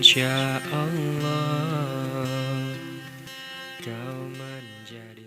insyaallah kau menjadi.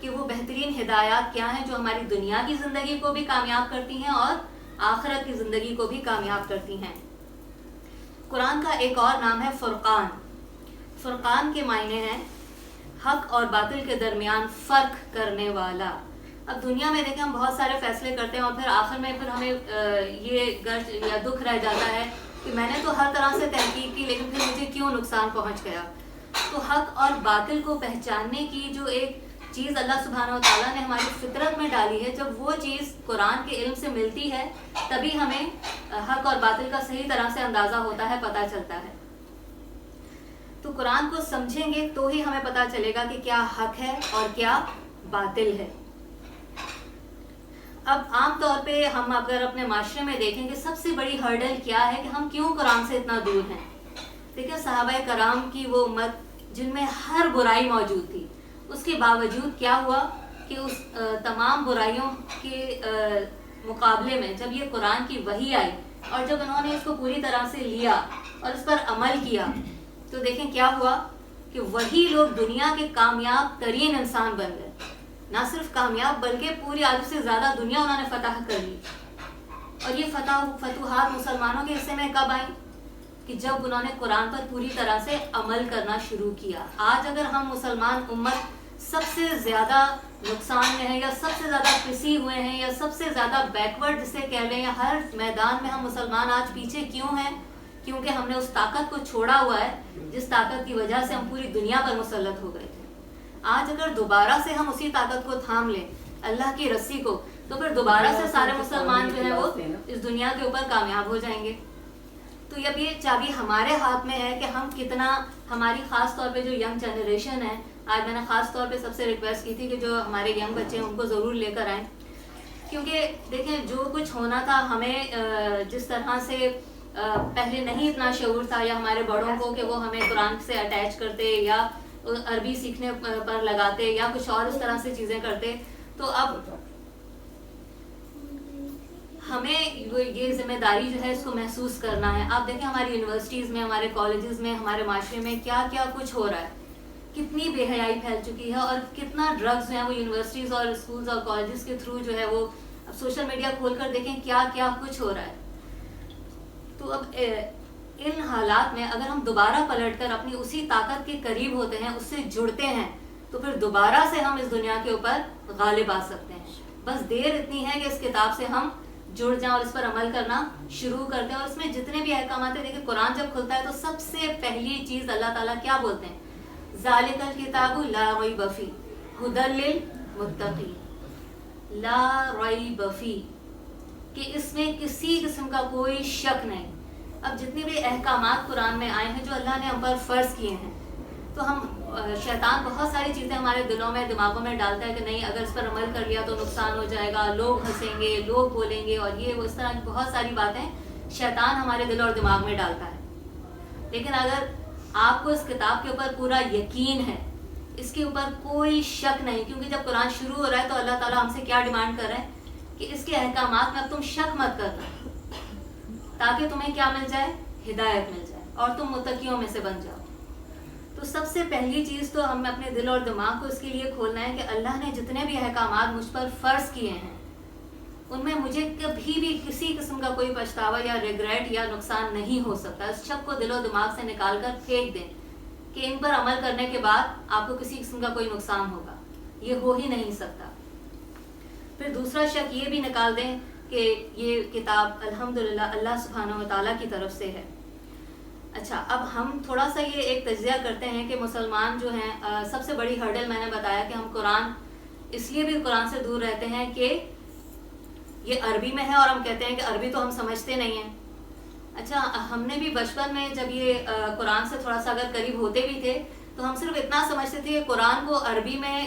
کہ وہ بہترین ہدایات کیا ہیں جو ہماری دنیا کی زندگی کو بھی کامیاب کرتی ہیں اور آخرت کی زندگی کو بھی کامیاب کرتی ہیں۔ قرآن کا ایک اور نام ہے فرقان۔ فرقان کے معنی ہیں حق اور باطل کے درمیان فرق کرنے والا۔ اب دنیا میں دیکھیں ہم بہت سارے فیصلے کرتے ہیں اور پھر آخر میں پھر ہمیں یہ غرض یا دکھ رہ جاتا ہے کہ میں نے تو ہر طرح سے تحقیق کی لیکن پھر مجھے کیوں نقصان پہنچ گیا۔ تو حق اور باطل کو پہچاننے کی جو ایک چیز اللہ سبحانہ و تعالیٰ نے ہماری فطرت میں ڈالی ہے، جب وہ چیز قرآن کے علم سے ملتی ہے تبھی ہمیں حق اور باطل کا صحیح طرح سے اندازہ ہوتا ہے، پتہ چلتا ہے۔ تو قرآن کو سمجھیں گے تو ہی ہمیں پتہ چلے گا کہ کیا حق ہے اور کیا باطل ہے۔ اب عام طور پہ ہم اگر اپنے معاشرے میں دیکھیں کہ سب سے بڑی ہرڈل کیا ہے کہ ہم کیوں قرآن سے اتنا دور ہیں۔ دیکھیں صحابہ کرام کی وہ امت جن میں ہر برائی موجود تھی، اس کے باوجود کیا ہوا کہ اس تمام برائیوں کے مقابلے میں جب یہ قرآن کی وحی آئی اور جب انہوں نے اس کو پوری طرح سے لیا اور اس پر عمل کیا تو دیکھیں کیا ہوا کہ وہی لوگ دنیا کے کامیاب ترین انسان بن گئے۔ نہ صرف کامیاب بلکہ پوری آدھی سے زیادہ دنیا انہوں نے فتح کر لی۔ اور یہ فتوحات مسلمانوں کے حصے میں کب آئیں؟ کہ جب انہوں نے قرآن پر پوری طرح سے عمل کرنا شروع کیا۔ آج اگر ہم مسلمان امت سب سے زیادہ نقصان میں ہیں یا سب سے زیادہ پسی ہوئے ہیں یا سب سے زیادہ بیکورڈ جسے کہہ لیں، یا ہر میدان میں ہم مسلمان آج پیچھے کیوں ہیں؟ کیونکہ ہم نے اس طاقت کو چھوڑا ہوا ہے جس طاقت کی وجہ سے ہم پوری دنیا پر مسلط ہو گئے تھے۔ آج اگر دوبارہ سے ہم اسی طاقت کو تھام لیں، اللہ کی رسی کو، تو پھر دوبارہ سے سارے مسلمان جو ہیں وہ اس دنیا کے اوپر کامیاب ہو جائیں گے۔ تو اب یہ چابی ہمارے ہاتھ میں ہے کہ ہم کتنا، ہماری خاص طور پہ جو ینگ جنریشن ہے، آج میں نے خاص طور پہ سب سے ریکویسٹ کی تھی کہ جو ہمارے ینگ بچے ہیں ان کو ضرور لے کر آئیں، کیونکہ دیکھیں جو کچھ ہونا تھا ہمیں جس طرح سے پہلے نہیں اتنا شعور تھا، یا ہمارے بڑوں کو کہ وہ ہمیں قرآن سے اٹیچ کرتے یا عربی سیکھنے پر لگاتے یا کچھ اور اس طرح سے چیزیں کرتے، تو اب ہمیں یہ ذمہ داری جو ہے اس کو محسوس کرنا ہے۔ آپ دیکھیں ہماری یونیورسٹیز میں، ہمارے کالجز میں، ہمارے معاشرے میں کیا کیا کچھ ہو رہا ہے، کتنی بے حیائی پھیل چکی ہے اور کتنا ڈرگز ہیں وہ یونیورسٹیز اور اسکولز اور کالجز کے تھرو جو ہے وہ، اب سوشل میڈیا کھول کر دیکھیں کیا کیا کچھ ہو رہا ہے۔ تو اب ان حالات میں اگر ہم دوبارہ پلٹ کر اپنی اسی طاقت کے قریب ہوتے ہیں، اس سے جڑتے ہیں، تو پھر دوبارہ سے ہم اس دنیا کے اوپر غالب آ سکتے ہیں۔ بس دیر اتنی ہے کہ اس کتاب سے ہم جڑ جائیں اور اس پر عمل کرنا شروع کرتے ہیں۔ اور اس میں جتنے بھی احکامات ہیں، دیکھیں قرآن جب کھلتا ہے تو سب سے پہلی چیز اللہ تعالیٰ کیا بولتے ہیں؟ ذالک الکتاب لا ریب فیہ ھدی للمتقین، لا ریب فیہ، کہ اس میں کسی قسم کا کوئی شک نہیں۔ اب جتنے بھی احکامات قرآن میں آئے ہیں جو اللہ نے ہم پر فرض کیے ہیں، تو ہم شیطان بہت ساری چیزیں ہمارے دلوں میں، دماغوں میں ڈالتا ہے کہ نہیں اگر اس پر عمل کر لیا تو نقصان ہو جائے گا، لوگ ہنسیں گے، لوگ بولیں گے، اور یہ وہ اس طرح کی بہت ساری باتیں شیطان ہمارے دل اور دماغ میں ڈالتا ہے۔ لیکن اگر آپ کو اس کتاب کے اوپر پورا یقین ہے، اس کے اوپر کوئی شک نہیں، کیونکہ جب قرآن شروع ہو رہا ہے تو اللہ تعالیٰ ہم سے کیا ڈیمانڈ کر رہے ہیں کہ اس کے احکامات میں اب تم شک مت کرنا، تاکہ تمہیں کیا مل جائے؟ ہدایت مل جائے اور تم متقیوں میں سے بن جاؤ۔ تو سب سے پہلی چیز تو ہمیں اپنے دل اور دماغ کو اس کے لیے کھولنا ہے کہ اللہ نے جتنے بھی احکامات مجھ پر فرض کیے ہیں، ان میں مجھے کبھی بھی کسی قسم کا کوئی پچھتاوا یا ریگریٹ یا نقصان نہیں ہو سکتا۔ اس شک کو دل و دماغ سے نکال کر پھینک دیں کہ ان پر عمل کرنے کے بعد آپ کو کسی قسم کا کوئی نقصان ہوگا، یہ ہو ہی نہیں سکتا۔ پھر دوسرا شک یہ بھی نکال دیں کہ یہ کتاب الحمدللہ اللہ سبحانہ و تعالیٰ کی طرف سے ہے۔ اچھا، اب ہم تھوڑا سا یہ ایک تجزیہ کرتے ہیں کہ مسلمان جو ہیں، سب سے بڑی ہرڈل میں نے بتایا کہ ہم قرآن اس لیے بھی قرآن سے دور رہتے ہیں کہ یہ عربی میں ہے اور ہم کہتے ہیں کہ عربی تو ہم سمجھتے نہیں ہیں۔ اچھا، ہم نے بھی بچپن میں جب یہ قرآن سے تھوڑا سا اگر قریب ہوتے بھی تھے تو ہم صرف اتنا سمجھتے تھے کہ قرآن کو عربی میں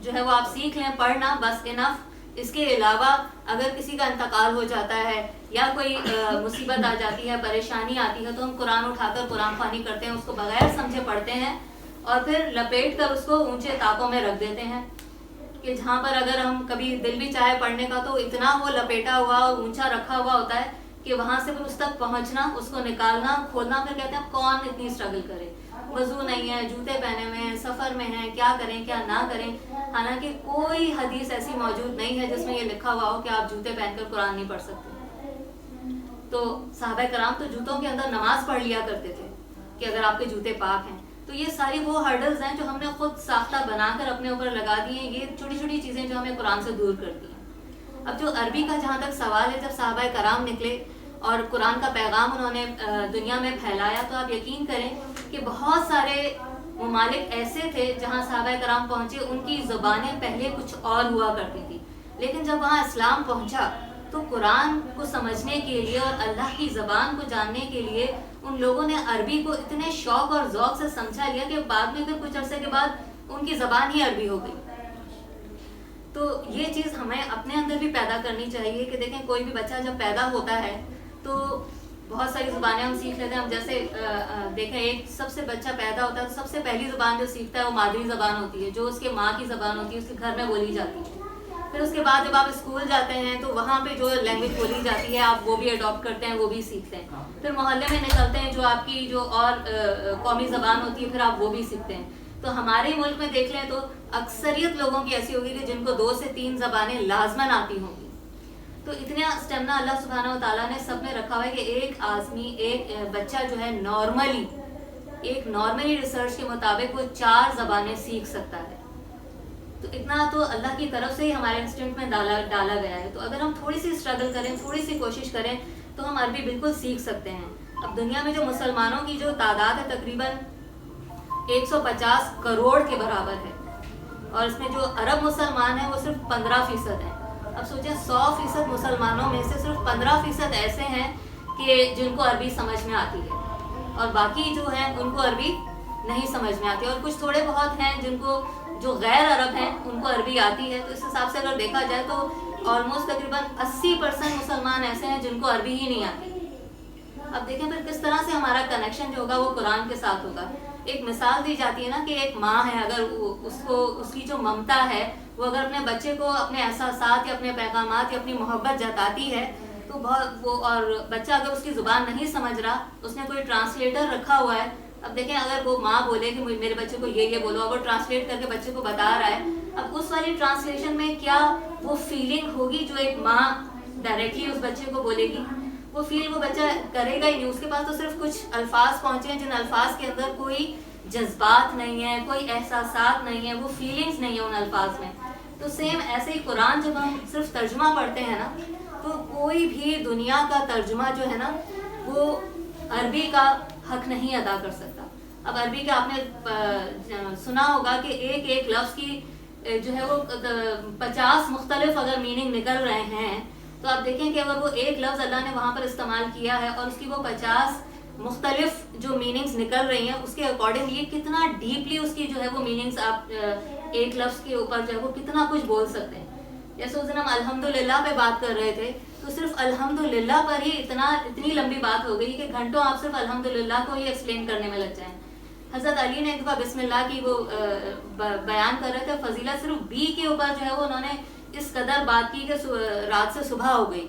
جو ہے وہ آپ سیکھ لیں پڑھنا، بس انف۔ اس کے علاوہ اگر کسی کا انتقال ہو جاتا ہے یا کوئی مصیبت آ جاتی ہے، پریشانی آتی ہے، تو ہم قرآن اٹھا کر قرآن خوانی کرتے ہیں، اس کو بغیر سمجھے پڑھتے ہیں اور پھر لپیٹ کر اس کو اونچے طاقوں میں رکھ دیتے ہیں کہ جہاں پر اگر ہم کبھی دل بھی چاہے پڑھنے کا تو اتنا وہ لپیٹا ہوا اور اونچا رکھا ہوا ہوتا ہے کہ وہاں سے پھر اس تک پہنچنا، اس کو نکالنا، کھولنا، پھر کہتے ہیں کون اتنی اسٹرگل کرے، وضو نہیں ہے، جوتے پہنے ہوئے ہیں، سفر میں ہیں، کیا کریں کیا نہ کریں۔ حالانکہ کوئی حدیث ایسی موجود نہیں ہے جس میں یہ لکھا ہوا ہو کہ آپ جوتے پہن کر قرآن نہیں پڑھ سکتے. تو صحابہ کرام تو جوتوں کے اندر نماز پڑھ لیا کرتے تھے کہ اگر آپ کے جوتے پاک ہیں. تو یہ ساری وہ ہرڈلز ہیں جو ہم نے خود ساختہ بنا کر اپنے اوپر لگا دی ہیں. یہ چھوٹی چھوٹی چیزیں جو ہمیں قرآن سے دور کرتی ہیں. اب جو عربی کا جہاں تک سوال ہے، جب صحابہ کرام نکلے اور قرآن کا پیغام انہوں نے دنیا میں پھیلایا، تو آپ یقین کریں کہ بہت سارے ممالک ایسے تھے جہاں صحابہ کرام پہنچے، ان کی زبانیں پہلے کچھ اور ہوا کرتی تھی، لیکن جب وہاں اسلام پہنچا تو قرآن کو سمجھنے کے لیے اور اللہ کی زبان کو جاننے کے لیے ان لوگوں نے عربی کو اتنے شوق اور ذوق سے سمجھا لیا کہ بعد میں پھر کچھ عرصے کے بعد ان کی زبان ہی عربی ہو گئی. تو یہ چیز ہمیں اپنے اندر بھی پیدا کرنی چاہیے کہ دیکھیں کوئی بھی بچہ جب پیدا ہوتا ہے تو بہت ساری زبانیں ہم سیکھ لیتے ہیں. ہم جیسے دیکھیں ایک سب سے بچہ پیدا ہوتا ہے تو سب سے پہلی زبان جو سیکھتا ہے وہ مادری زبان ہوتی ہے، جو اس کے ماں کی زبان ہوتی ہے، اس کے گھر میں بولی جاتی ہے. پھر اس کے بعد جب آپ اسکول جاتے ہیں تو وہاں پہ جو لینگویج بولی جاتی ہے آپ وہ بھی اڈاپٹ کرتے ہیں، وہ بھی سیکھتے ہیں. پھر محلے میں نکلتے ہیں جو آپ کی جو اور قومی زبان ہوتی ہے پھر آپ وہ بھی سیکھتے ہیں. تو ہمارے ملک میں دیکھ لیں تو اکثریت لوگوں کی ایسی ہوگی کہ جن کو 2 سے 3 زبانیں لازماً آتی ہوں گی. تو اتنا اسٹیمنا اللہ سبحانہ و تعالیٰ نے سب میں رکھا ہوا ہے کہ ایک آدمی، ایک بچہ جو ہے نارملی ریسرچ کے مطابق وہ 4 زبانیں سیکھ سکتا ہے. تو اتنا تو اللہ کی طرف سے ہی ہمارے انسٹنکٹ میں ڈالا گیا ہے. تو اگر ہم تھوڑی سی اسٹرگل کریں، تھوڑی سی کوشش کریں تو ہم عربی بالکل سیکھ سکتے ہیں. اب دنیا میں جو مسلمانوں کی جو تعداد ہے تقریباً 150 کروڑ کے برابر ہے، اور اس میں جو عرب مسلمان ہیں وہ صرف 15% ہیں. اب سوچیں 100% مسلمانوں میں سے صرف 15% ایسے ہیں کہ جن کو عربی سمجھ میں آتی ہے، اور باقی جو ہیں ان کو عربی نہیں سمجھ میں آتی. اور کچھ تھوڑے بہت ہیں جن کو جو غیر عرب ہیں ان کو عربی آتی ہے. تو اس حساب سے اگر دیکھا جائے تو آلموسٹ تقریباً 80% مسلمان ایسے ہیں جن کو عربی ہی نہیں آتی. اب دیکھیں پھر کس طرح سے ہمارا کنیکشن جو ہوگا وہ قرآن کے ساتھ ہوگا. ایک مثال دی جاتی ہے نا کہ ایک ماں ہے، اگر اس کی جو ممتا ہے وہ اگر اپنے بچے کو اپنے احساسات یا اپنے پیغامات یا اپنی محبت جتاتی ہے تو وہ اور بچہ اگر اس کی زبان نہیں سمجھ رہا، اس نے کوئی ٹرانسلیٹر رکھا ہوا ہے. اب دیکھیں اگر وہ ماں بولے کہ میرے بچے کو یہ بولو، اور وہ ٹرانسلیٹ کر کے بچے کو بتا رہا ہے، اب اس والی ٹرانسلیشن میں کیا وہ فیلنگ ہوگی جو ایک ماں ڈائریکٹلی اس بچے کو بولے گی؟ وہ فیل وہ بچہ کرے گا ہی نہیں. اس کے پاس تو صرف کچھ الفاظ پہنچے ہیں جن الفاظ کے اندر کوئی جذبات نہیں ہے، کوئی احساسات نہیں ہے، وہ فیلنگز نہیں ہیں ان الفاظ میں. تو سیم ایسے ہی قرآن جب ہم صرف ترجمہ پڑھتے ہیں نا تو کوئی بھی دنیا کا ترجمہ جو ہے نا وہ عربی کا حق نہیں ادا کر سکتا. اب عربی کا آپ نے سنا ہوگا کہ ایک لفظ کی جو ہے وہ 50 مختلف اگر میننگ نکل رہے ہیں، تو آپ دیکھیں کہ اگر وہ ایک لفظ اللہ نے وہاں پر استعمال کیا ہے اور اس کی وہ 50 مختلف جو میننگز نکل رہی ہیں، اس کے اکارڈنگ یہ کتنا ڈیپلی اس کی جو ہے وہ میننگز آپ ایک لفظ کے اوپر جو ہے وہ کتنا کچھ بول سکتے ہیں. جیسے اس دن ہم الحمدللہ پہ بات کر رہے تھے تو صرف الحمدللہ پر ہی اتنی لمبی بات ہو گئی کہ گھنٹوں آپ صرف الحمدللہ کو ہی ایکسپلین کرنے میں لگ جائیں. حضرت علی نے ایک دفعہ بسم اللہ کی وہ بیان کر رہے تھے، فضیلت صرف بی کے اوپر جو ہے وہ انہوں نے اس قدر بات کی کہ رات سے صبح ہو گئی.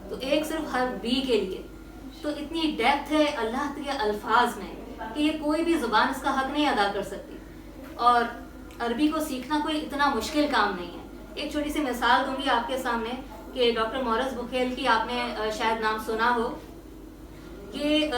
تو ایک صرف ہر بی کے لیے. تو اتنی ڈیپتھ ہے اللہ کے الفاظ میں کہ یہ کوئی بھی زبان اس کا حق نہیں ادا کر سکتی. اور عربی کو سیکھنا کوئی اتنا مشکل کام نہیں ہے. ایک چھوٹی سی مثال دوں گی آپ کے سامنے کہ ڈاکٹر مورس بکھیل کی آپ نے شاید نام سنا ہو. یہ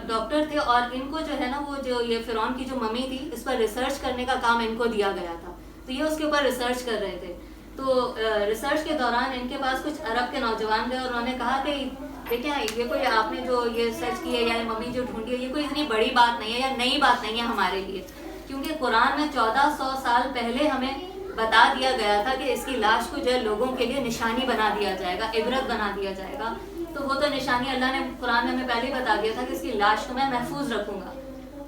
ڈاکٹر تھے اور ان کو جو ہے نا وہ جو یہ فرعون کی جو ممی تھی اس پر ریسرچ کرنے کا کام ان کو دیا گیا تھا. تو یہ اس کے اوپر ریسرچ کر رہے تھے. تو ریسرچ کے دوران ان کے پاس کچھ عرب کے نوجوان گئے اور انہوں نے کہا کہ دیکھیں یہ کوئی آپ نے جو یہ سرچ کی ہے یا ممی جو ڈھونڈی ہے یہ کوئی اتنی بڑی بات نہیں ہے یا نئی بات نہیں ہے ہمارے لیے، کیونکہ قرآن میں 1400 سال پہلے ہمیں بتا دیا گیا تھا کہ اس کی لاش کو جو ہے لوگوں کے لیے نشانی بنا دیا جائے گا، عبرت بنا دیا جائے گا. تو وہ تو نشانی اللہ نے قرآن میں ہمیں پہلے ہی بتا دیا تھا کہ اس کی لاش کو میں محفوظ رکھوں گا.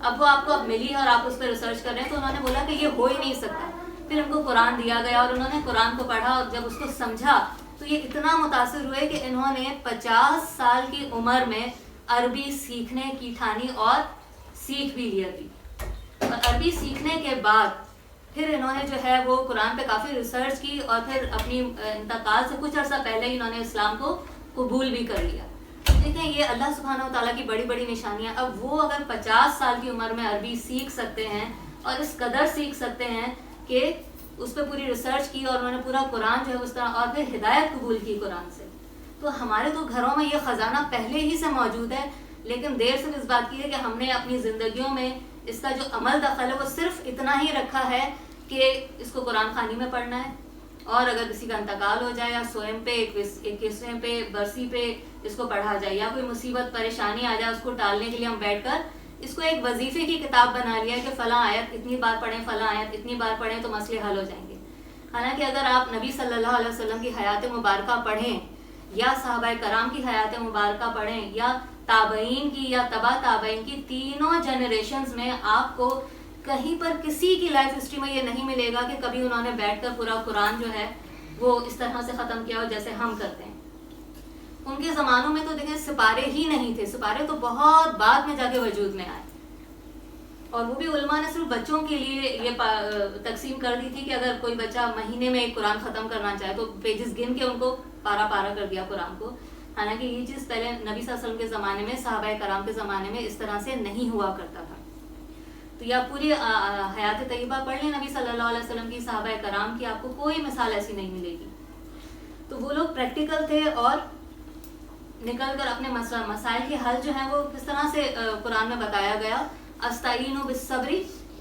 اب وہ آپ کو اب ملی اور آپ اس پہ ریسرچ کر رہے ہیں، تو انہوں نے بولا کہ یہ ہو ہی نہیں سکتا. پھر ان کو قرآن دیا گیا اور انہوں نے قرآن کو پڑھا اور جب اس کو سمجھا تو یہ اتنا متاثر ہوئے کہ انہوں نے 50 سال کی عمر میں عربی سیکھنے کی ٹھانی اور سیکھ بھی لی عربی. اور عربی سیکھنے کے بعد پھر انہوں نے جو ہے وہ قرآن پہ کافی ریسرچ کی اور پھر اپنی انتقال سے کچھ عرصہ پہلے ہی انہوں نے اسلام کو قبول بھی کر لیا. دیکھیں یہ اللہ سبحانہ و تعالیٰ کی بڑی بڑی نشانیاں. اب وہ اگر 50 سال کی عمر میں عربی سیکھ سکتے ہیں اور اس قدر سیکھ سکتے ہیں کہ اس پہ پوری ریسرچ کی اور انہوں نے پورا قرآن جو ہے اس طرح اور پھر ہدایت قبول کی قرآن سے. تو ہمارے تو گھروں میں یہ خزانہ پہلے ہی سے موجود ہے, لیکن دیر صرف اس بات کی ہے کہ ہم نے اپنی زندگیوں میں اس کا جو عمل دخل ہے وہ صرف اتنا ہی رکھا ہے کہ اس کو قرآن خوانی میں پڑھنا ہے, اور اگر کسی کا انتقال ہو جائے یا سوئم پہ 21ویں پہ برسی پہ اس کو پڑھا جائے, یا کوئی مصیبت پریشانی آ جائے اس کو ٹالنے کے لیے ہم بیٹھ کر اس کو ایک وظیفے کی کتاب بنا لیا کہ فلاں آیت اتنی بار پڑھیں, فلاں آیت اتنی بار پڑھیں تو مسئلے حل ہو جائیں گے. حالانکہ اگر آپ نبی صلی اللہ علیہ وسلم کی حیات مبارکہ پڑھیں یا صحابہ کرام کی حیات مبارکہ پڑھیں یا تابعین کی یا تبع تابعین کی, تینوں جنریشنز میں آپ کو کہیں پر کسی کی لائف ہسٹری میں یہ نہیں ملے گا کہ کبھی انہوں نے بیٹھ کر پورا قرآن جو ہے وہ اس طرح سے ختم کیا ہو جیسے ہم کرتے ہیں. ان کے زمانوں میں تو دیکھیں سپارے ہی نہیں تھے, سپارے تو بہت بعد میں جا کے وجود میں آئے, اور وہ بھی علماء نے صرف بچوں کے لیے یہ تقسیم کر دی تھی کہ اگر کوئی بچہ مہینے میں ایک قرآن ختم کرنا چاہے تو پیجز گن کے ان کو پارا پارا کر دیا قرآن کو. حالانکہ یہ چیز پہلے نبی صلی اللہ علیہ وسلم کے زمانے میں, صحابہ کرام کے زمانے میں اس طرح سے نہیں ہوا کرتا تھا. تو یہ آپ پوری حیات طیبہ پڑھ لیں نبی صلی اللہ علیہ وسلم کی, صحابہ کرام کی, آپ کو کوئی مثال ایسی نہیں ملے گی. تو وہ لوگ پریکٹیکل تھے اور نکل کر اپنے مسائل کے حل جو ہیں وہ کس طرح سے قرآن میں بتایا گیا, استعینوا بالصبر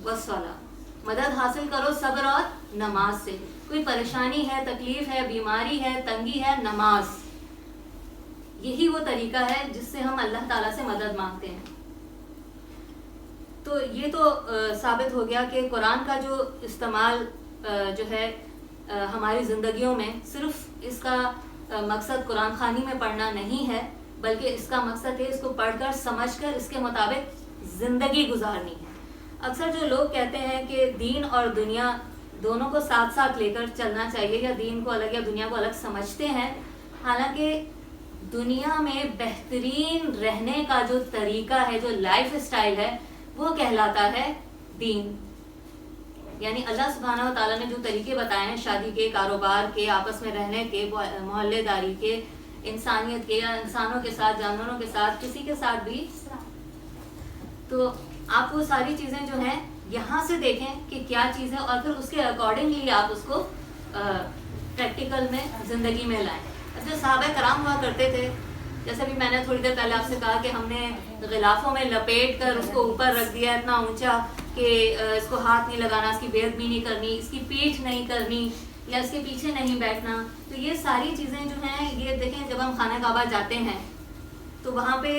والصلاۃ, مدد حاصل کرو صبر اور نماز سے. کوئی پریشانی ہے, تکلیف ہے, بیماری ہے, تنگی ہے, نماز, یہی وہ طریقہ ہے جس سے ہم اللہ تعالیٰ سے مدد مانگتے ہیں. تو یہ تو ثابت ہو گیا کہ قرآن کا جو استعمال جو ہے ہماری زندگیوں میں, صرف اس کا مقصد قرآن خوانی میں پڑھنا نہیں ہے, بلکہ اس کا مقصد ہے اس کو پڑھ کر سمجھ کر اس کے مطابق زندگی گزارنی ہے. اکثر جو لوگ کہتے ہیں کہ دین اور دنیا دونوں کو ساتھ ساتھ لے کر چلنا چاہیے, یا دین کو الگ یا دنیا کو الگ سمجھتے ہیں, حالانکہ دنیا میں بہترین رہنے کا جو طریقہ ہے, جو لائف اسٹائل ہے, وہ کہلاتا ہے دین. یعنی اللہ سبحانہ و تعالیٰ نے جو طریقے بتائے ہیں شادی کے, کاروبار کے, آپس میں رہنے کے, محلے داری کے, انسانیت کے, یا انسانوں کے ساتھ, جانوروں کے ساتھ, کسی کے ساتھ بھی, تو آپ وہ ساری چیزیں جو ہیں یہاں سے دیکھیں کہ کیا چیز ہے, اور پھر اس کے اکارڈنگلی آپ اس کو پریکٹیکل میں زندگی میں لائیں. جو صحابہ کرام ہوا کرتے تھے, جیسے بھی میں نے تھوڑی دیر پہلے آپ سے کہا کہ ہم نے غلافوں میں لپیٹ کر اس کو اوپر رکھ دیا اتنا اونچا کہ اس کو ہاتھ نہیں لگانا, اس کی بے ادبی نہیں کرنی, اس کی پیٹھ نہیں کرنی, یا اس کے پیچھے نہیں بیٹھنا. تو یہ ساری چیزیں جو ہیں, یہ دیکھیں جب ہم خانہ کعبہ جاتے ہیں تو وہاں پہ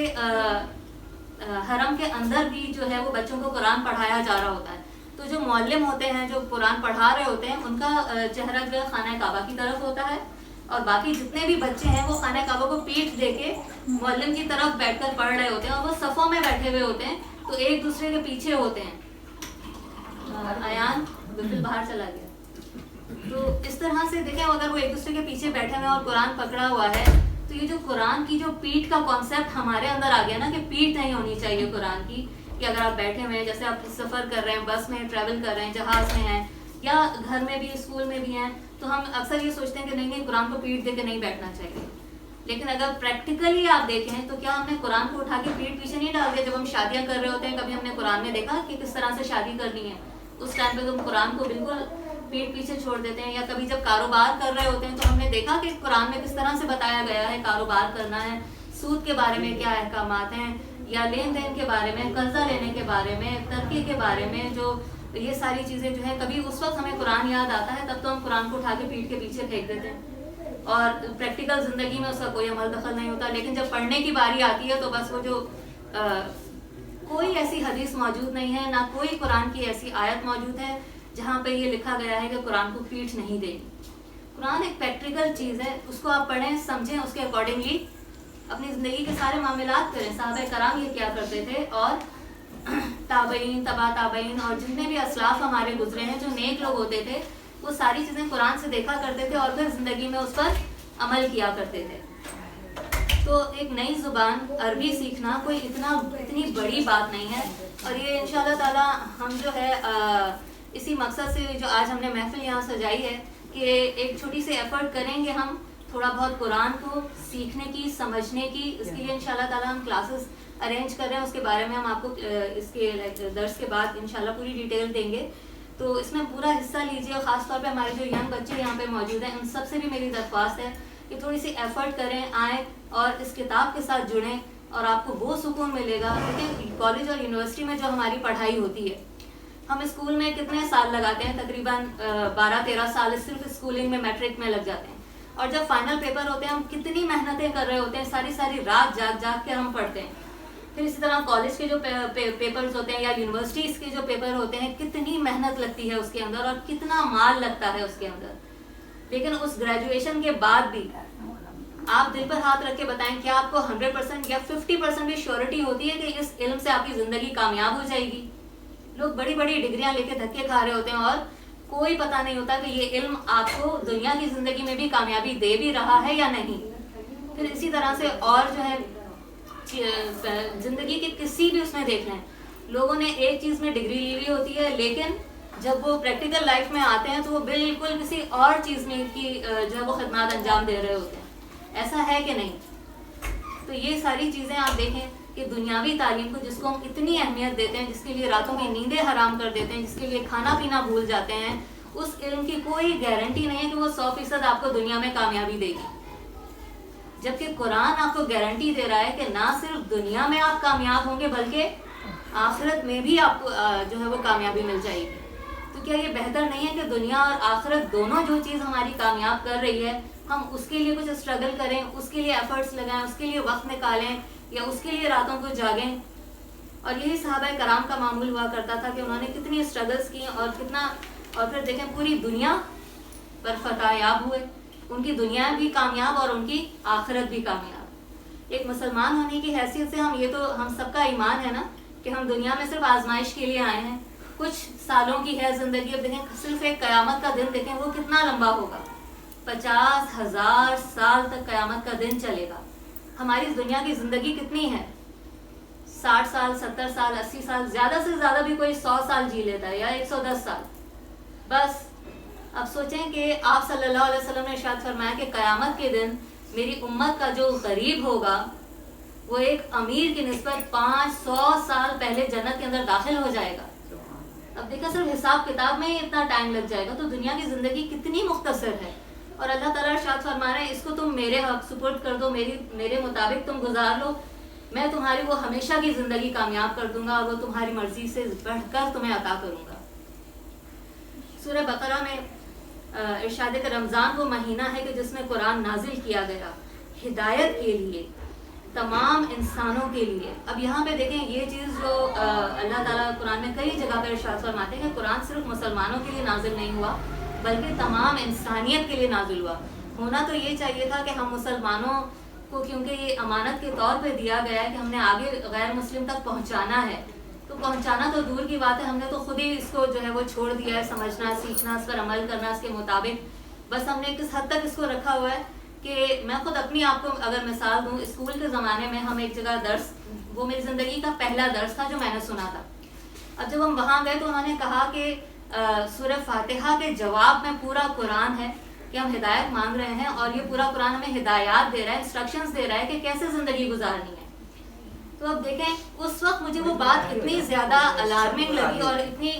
حرم کے اندر بھی جو ہے وہ بچوں کو قرآن پڑھایا جا رہا ہوتا ہے. تو جو معلم ہوتے ہیں, جو قرآن پڑھا رہے ہوتے ہیں, ان کا چہرہ جو ہے خانہ کعبہ کی طرف ہوتا ہے, اور باقی جتنے بھی بچے ہیں وہ خانہ کعبہ کو پیٹھ دے کے معلم کی طرف بیٹھ کر پڑھ رہے ہوتے ہیں, اور وہ صفوں میں بیٹھے ہوئے ہوتے ہیں, تو ایک دوسرے کے پیچھے ہوتے ہیں. ایان بالکل باہر چلا گیا. تو اس طرح سے دیکھیں اگر وہ ایک دوسرے کے پیچھے بیٹھے ہوئے اور قرآن پکڑا ہوا ہے, تو یہ جو قرآن کی جو پیٹھ کا کانسیپٹ ہمارے اندر آ گیا نا کہ پیٹھ نہیں ہونی چاہیے قرآن کی, کہ اگر آپ بیٹھے ہوئے ہیں, جیسے آپ سفر کر رہے ہیں, بس میں ٹریول کر رہے ہیں, جہاز میں ہیں, یا گھر میں بھی, اسکول میں بھی ہیں, تو ہم اکثر یہ سوچتے ہیں کہ نہیں قرآن کو پیٹھ دے کے نہیں بیٹھنا چاہیے. لیکن اگر پریکٹیکلی آپ دیکھیں تو کیا ہم نے قرآن کو اٹھا کے پیٹھ پیچھے نہیں ڈال دیا؟ جب ہم شادیاں کر رہے ہوتے ہیں, کبھی ہم نے قرآن میں دیکھا کہ کس طرح سے شادی کرنی ہے, اس ٹائم پہ تم قرآن کو بالکل پیٹھ پیچھے چھوڑ دیتے ہیں. یا کبھی جب کاروبار کر رہے ہوتے ہیں تو ہم نے دیکھا کہ قرآن میں کس طرح سے بتایا گیا ہے کاروبار کرنا ہے, سود کے بارے میں کیا احکامات ہیں, یا لین دین کے بارے میں, قرضہ لینے کے بارے میں, ترقی کے بارے میں, جو یہ ساری چیزیں جو ہیں کبھی اس وقت ہمیں قرآن یاد آتا ہے, تب تو ہم قرآن کو اٹھا کے پیٹھ کے پیچھے پھینک دیتے ہیں, اور پریکٹیکل زندگی میں اس کا کوئی عمل دخل نہیں ہوتا. لیکن جب پڑھنے کی باری آتی ہے تو بس وہ جو کوئی ایسی حدیث موجود نہیں ہے, نہ کوئی قرآن کی ایسی آیت موجود ہے جہاں پہ یہ لکھا گیا ہے کہ قرآن کو پیٹھ نہیں دے. قرآن ایک پریکٹیکل چیز ہے, اس کو آپ پڑھیں, سمجھیں, اس کے اکارڈنگلی اپنی زندگی کے سارے معاملات کریں. صحابہ کرام یہ کیا کرتے تھے, اور تابعین, تبع تابعین, اور جتنے بھی اسلاف ہمارے گزرے ہیں جو نیک لوگ ہوتے تھے, وہ ساری چیزیں قرآن سے دیکھا کرتے تھے اور پھر زندگی میں اس پر عمل کیا کرتے تھے. تو ایک نئی زبان عربی سیکھنا کوئی اتنی بڑی بات نہیں ہے, اور یہ انشاءاللہ تعالی ہم جو ہے اسی مقصد سے جو آج ہم نے محفل یہاں سجائی ہے کہ ایک چھوٹی سی ایفرٹ کریں گے ہم تھوڑا بہت قرآن کو سیکھنے کی, سمجھنے کی. اس کے لیے انشاءاللہ تعالی ہم کلاسز ارینج کر رہے ہیں, اس کے بارے میں ہم آپ کو اس کے درس کے بعد انشاءاللہ پوری ڈیٹیل دیں گے. تو اس میں پورا حصہ لیجیے. خاص طور پہ ہمارے جو ینگ بچے یہاں پہ موجود ہیں ان سب سے بھی میری درخواست ہے کہ تھوڑی سی ایفرٹ کریں, آئیں اور اس کتاب کے ساتھ جڑیں, اور آپ کو وہ سکون ملے گا. لیکن کالج اور یونیورسٹی میں جو ہماری پڑھائی ہوتی ہے, ہم اسکول میں کتنے سال لگاتے ہیں, تقریباً 12-13 سال صرف اسکولنگ میں, میٹرک میں لگ جاتے ہیں. اور جب فائنل پیپر ہوتے ہیں ہم کتنی محنتیں کر رہے ہوتے ہیں, ساری رات جاگ کے ہم پڑھتے ہیں. پھر اسی طرح کالج کے جو پیپرز ہوتے ہیں یا یونیورسٹیز کے جو پیپر ہوتے ہیں, کتنی محنت لگتی ہے اس کے اندر اور کتنا مال لگتا ہے اس کے اندر. لیکن اس گریجویشن کے بعد بھی آپ دل پر ہاتھ رکھ کے بتائیں, کیا آپ کو 100% یا 50% بھی شیورٹی ہوتی ہے کہ اس علم سے آپ کی زندگی کامیاب ہو جائے گی؟ لوگ بڑی بڑی ڈگریاں لے کے دھکے کھا رہے ہوتے ہیں اور کوئی پتہ نہیں ہوتا کہ یہ علم آپ کو دنیا کی زندگی میں بھی کامیابی دے بھی رہا ہے یا نہیں. پھر اسی طرح سے اور جو ہے زندگی کے کسی بھی اس میں دیکھ لیں, لوگوں نے ایک چیز میں ڈگری لی ہوئی ہوتی ہے, لیکن جب وہ پریکٹیکل لائف میں آتے ہیں تو وہ بالکل کسی اور چیز میں کی جو ہے وہ خدمات انجام دے رہے ہوتے ہیں. ایسا ہے کہ نہیں؟ تو یہ ساری چیزیں آپ دیکھیں کہ دنیاوی تعلیم کو جس کو ہم اتنی اہمیت دیتے ہیں, جس کے لیے راتوں کی نیندیں حرام کر دیتے ہیں, جس کے لیے کھانا پینا بھول جاتے ہیں, اس علم کی کوئی گارنٹی نہیں ہے کہ وہ 100% آپ کو دنیا میں کامیابی دے گی. جبکہ قرآن آپ کو گارنٹی دے رہا ہے کہ نہ صرف دنیا میں آپ کامیاب ہوں گے بلکہ آخرت میں بھی آپ کو جو ہے وہ کامیابی مل جائے گی. تو کیا یہ بہتر نہیں ہے کہ دنیا اور آخرت دونوں جو چیز ہماری کامیاب کر رہی ہے, ہم اس کے لیے کچھ اسٹرگل کریں, اس کے لیے ایفرٹس لگائیں, اس کے لیے وقت نکالیں یا اس کے لیے راتوں کو جاگیں. اور یہی صحابہ کرام کا معمول ہوا کرتا تھا کہ انہوں نے کتنی اسٹرگلس کی اور کتنا, اور پھر دیکھیں پوری دنیا پر فتح یاب ہوئے, ان کی دنیا بھی کامیاب اور ان کی آخرت بھی کامیاب. ایک مسلمان ہونے کی حیثیت سے ہم سب کا ایمان ہے نا کہ ہم دنیا میں صرف آزمائش کے لیے آئے ہیں. کچھ سالوں کی ہے زندگی. اب دیکھیں صرف ایک قیامت کا دن دیکھیں وہ کتنا لمبا ہوگا, 50,000 سال تک قیامت کا دن چلے گا. ہماری اس دنیا کی زندگی کتنی ہے, 60 سال, 70 سال, 80 سال, زیادہ سے زیادہ بھی کوئی 100 سال جی لیتا ہے یا 110 سال بس. اب سوچیں کہ آپ صلی اللہ علیہ وسلم نے ارشاد فرمایا کہ قیامت کے دن میری امت کا جو غریب ہوگا وہ ایک امیر کی نسبت 500 سال پہلے جنت کے اندر داخل ہو جائے گا. اب دیکھا صرف حساب کتاب میں ہی اتنا ٹائم لگ جائے گا, تو دنیا کی زندگی کتنی مختصر ہے. اور اللہ تعالیٰ ارشاد فرما رہے ہیں اس کو تم میرے حق سپرد کر دو, میرے مطابق تم گزار لو, میں تمہاری وہ ہمیشہ کی زندگی کامیاب کر دوں گا اور وہ تمہاری مرضی سے بڑھ کر تمہیں عطا کروں گا. سورہ بقرہ میں ارشاد کہ رمضان وہ مہینہ ہے کہ جس میں قرآن نازل کیا گیا ہدایت کے لیے, تمام انسانوں کے لیے. اب یہاں پہ دیکھیں یہ چیز جو اللہ تعالیٰ قرآن میں کئی جگہ پہ ارشاد فرماتے ہیں کہ قرآن صرف مسلمانوں کے لیے نازل نہیں ہوا بلکہ تمام انسانیت کے لیے نازل ہوا. ہونا تو یہ چاہیے تھا کہ ہم مسلمانوں کو, کیونکہ یہ امانت کے طور پہ دیا گیا ہے کہ ہم نے آگے غیر مسلم تک پہنچانا ہے, تو پہنچانا تو دور کی بات ہے, ہم نے تو خود ہی اس کو جو ہے وہ چھوڑ دیا ہے, سمجھنا, سیکھنا, اس پر عمل کرنا اس کے مطابق. بس ہم نے کس حد تک اس کو رکھا ہوا ہے کہ میں خود اپنی آپ کو اگر مثال دوں, اسکول کے زمانے میں ہم ایک جگہ درس, وہ میری زندگی کا پہلا درس تھا جو میں نے سنا تھا. اب جب ہم وہاں گئے تو انہوں نے کہا کہ سورہ فاتحہ کے جواب میں پورا قرآن ہے کہ ہم ہدایت مانگ رہے ہیں اور یہ پورا قرآن ہمیں ہدایات دے رہا ہے, انسٹرکشنز دے رہا ہے کہ کیسے زندگی گزارنی ہے. تو اب دیکھیں اس وقت مجھے وہ بات اتنی زیادہ الارمنگ لگی اور اتنی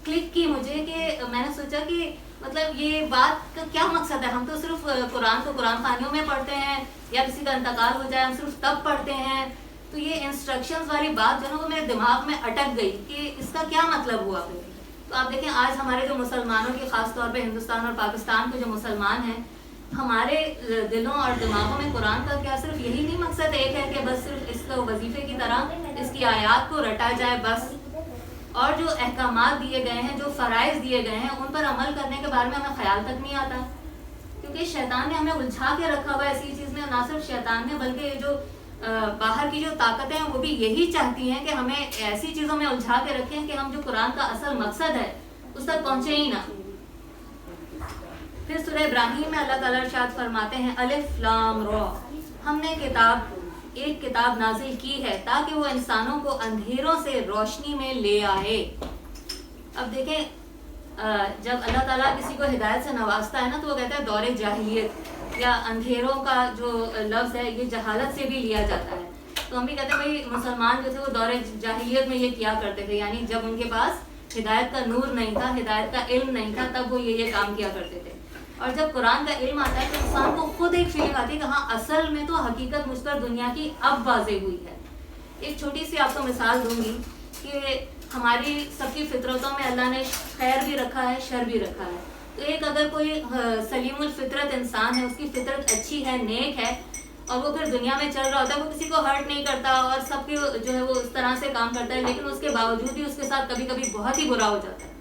کلک کی مجھے کہ میں نے سوچا کہ مطلب یہ بات کا کیا مقصد ہے. ہم تو صرف قرآن کو قرآن خوانیوں میں پڑھتے ہیں یا کسی کا انتقال ہو جائے ہم صرف تب پڑھتے ہیں. تو یہ انسٹرکشنز والی بات جو ہے وہ میرے دماغ میں اٹک گئی کہ اس کا کیا مطلب ہوا. تو آپ دیکھیں آج ہمارے جو مسلمانوں کی, خاص طور پہ ہندوستان اور پاکستان کے جو مسلمان ہیں, ہمارے دلوں اور دماغوں میں قرآن کا کیا صرف یہی نہیں مقصد ایک ہے کہ بس صرف اس کو وظیفے کی طرح اس کی آیات کو رٹا جائے بس, اور جو احکامات دیے گئے ہیں, جو فرائض دیے گئے ہیں, ان پر عمل کرنے کے بارے میں ہمیں خیال تک نہیں آتا. کیونکہ شیطان نے ہمیں الجھا کے رکھا ہوا ہے ایسی چیز میں. نہ صرف شیطان نے بلکہ جو باہر کی جو طاقتیں ہیں وہ بھی یہی چاہتی ہیں کہ ہمیں ایسی چیزوں میں الجھا کے رکھیں کہ ہم جو قرآن کا اصل مقصد ہے اس تک پہنچے ہی نہ. پھر سورہ ابراہیم میں اللہ تعالیٰ ارشاد فرماتے ہیں الف لام را, ہم نے ایک کتاب نازل کی ہے تاکہ وہ انسانوں کو اندھیروں سے روشنی میں لے آئے. اب دیکھیں جب اللہ تعالیٰ کسی کو ہدایت سے نوازتا ہے نا تو وہ کہتا ہے دور جاہلیت یا اندھیروں کا جو لفظ ہے یہ جہالت سے بھی لیا جاتا ہے. تو ہم بھی کہتے ہیں بھائی مسلمان جو تھے وہ دور جاہلیت میں یہ کیا کرتے تھے, یعنی جب ان کے پاس ہدایت کا نور نہیں تھا، ہدایت کا علم نہیں تھا، تب وہ یہ کام کیا کرتے تھے. اور جب قرآن کا علم آتا ہے تو انسان کو خود ایک فیلنگ آتی ہے کہ ہاں اصل میں تو حقیقت مجھ پر دنیا کی اب واضح ہوئی ہے. ایک چھوٹی سی آپ کو مثال دوں گی کہ ہماری سب کی فطرتوں میں اللہ نے خیر بھی رکھا ہے، شر بھی رکھا ہے. تو ایک اگر کوئی سلیم الفطرت انسان ہے، اس کی فطرت اچھی ہے، نیک ہے، اور وہ پھر دنیا میں چل رہا ہوتا ہے، وہ کسی کو ہرٹ نہیں کرتا اور سب کی جو ہے وہ اس طرح سے کام کرتا ہے، لیکن اس کے باوجود بھی اس کے ساتھ کبھی کبھی بہت ہی برا ہو جاتا ہے.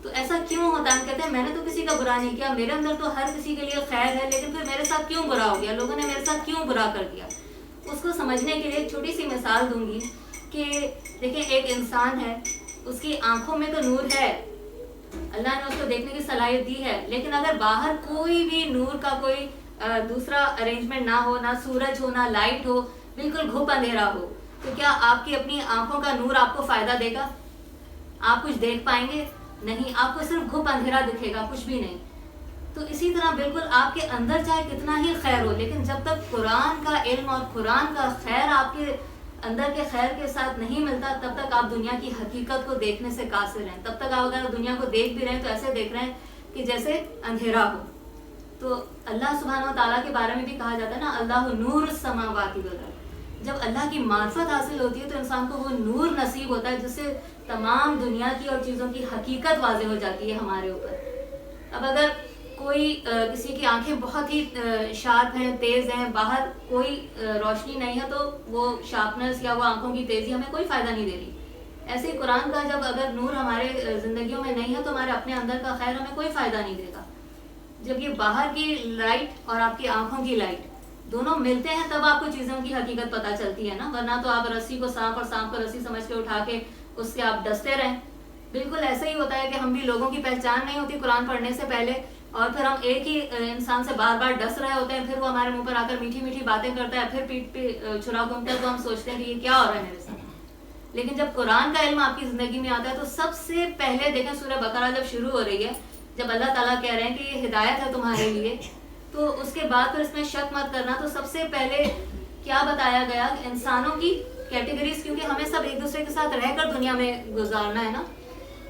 تو ایسا کیوں ہوتا ہے؟ ہم کہتے ہیں میں نے تو کسی کا برا نہیں کیا، میرے اندر تو ہر کسی کے لیے خیر ہے، لیکن پھر میرے ساتھ کیوں برا ہو گیا، لوگوں نے میرے ساتھ کیوں برا کر دیا. اس کو سمجھنے کے لیے ایک چھوٹی سی مثال دوں گی کہ دیکھیں ایک انسان ہے، اس کی آنکھوں میں تو نور ہے، اللہ نے اس کو دیکھنے کی صلاحیت دی ہے، لیکن اگر باہر کوئی بھی نور کا کوئی دوسرا ارینجمنٹ نہ ہو، نہ سورج ہو، نہ لائٹ ہو، بالکل گھپ اندھیرا ہو، تو کیا آپ کی اپنی آنکھوں کا نور آپ کو فائدہ دے گا؟ آپ کچھ دیکھ پائیں گے؟ نہیں، آپ کو صرف گھپ اندھیرا دکھے گا، کچھ بھی نہیں. تو اسی طرح بالکل آپ کے اندر چاہے کتنا ہی خیر ہو، لیکن جب تک قرآن کا علم اور قرآن کا خیر آپ کے اندر کے خیر کے ساتھ نہیں ملتا، تب تک آپ دنیا کی حقیقت کو دیکھنے سے قاصر ہیں. تب تک آپ اگر دنیا کو دیکھ بھی رہے ہیں تو ایسے دیکھ رہے ہیں کہ جیسے اندھیرا ہو. تو اللہ سبحانہ و تعالیٰ کے بارے میں بھی کہا جاتا ہے نا، اللہ نور السماوات والارض. جب اللہ کی معرفت حاصل ہوتی ہے تو انسان کو وہ نور نصیب ہوتا ہے جس سے تمام دنیا کی اور چیزوں کی حقیقت واضح ہو جاتی ہے ہمارے اوپر. اب اگر کوئی کسی کی آنکھیں بہت ہی شارپ ہیں، تیز ہیں، باہر کوئی روشنی نہیں ہے، تو وہ شارپنس یا وہ آنکھوں کی تیزی ہمیں کوئی فائدہ نہیں دے رہی. ایسے ہی قرآن کا جب اگر نور ہمارے زندگیوں میں نہیں ہے تو ہمارے اپنے اندر کا خیر ہمیں کوئی فائدہ نہیں دے گا. جب یہ باہر کی لائٹ اور آپ کی آنکھوں کی لائٹ دونوں ملتے ہیں تب آپ کو چیزوں کی حقیقت پتہ چلتی ہے نا، ورنہ تو آپ رسی کو سانپ اور سانپ کو رسی سمجھ کے اٹھا کے اس سے آپ ڈستے رہیں. بالکل ایسا ہی ہوتا ہے کہ ہم بھی لوگوں کی پہچان نہیں ہوتی قرآن پڑھنے سے پہلے، اور پھر ہم ایک ہی انسان سے بار بار ڈس رہے ہوتے ہیں، پھر وہ ہمارے منہ پر آ کر میٹھی میٹھی باتیں کرتا ہے، پھر پیٹ پہ چھرا گھومتا ہے، تو ہم سوچتے ہیں کہ یہ کیا ہو رہا ہے میرے ساتھ. لیکن جب قرآن کا علم آپ کی زندگی میں آتا ہے تو سب سے پہلے دیکھیں سورہ بقرہ جب شروع ہو رہی ہے، جب اللہ تعالیٰ کہہ رہے ہیں کہ یہ ہدایت ہے تمہارے لیے، تو اس کے بعد پھر اس میں شک مت کرنا. تو سب سے پہلے کیا بتایا گیا کہ انسانوں کی کیٹیگریز، کیونکہ ہمیں سب ایک دوسرے کے ساتھ رہ کر دنیا میں گزارنا ہے نا،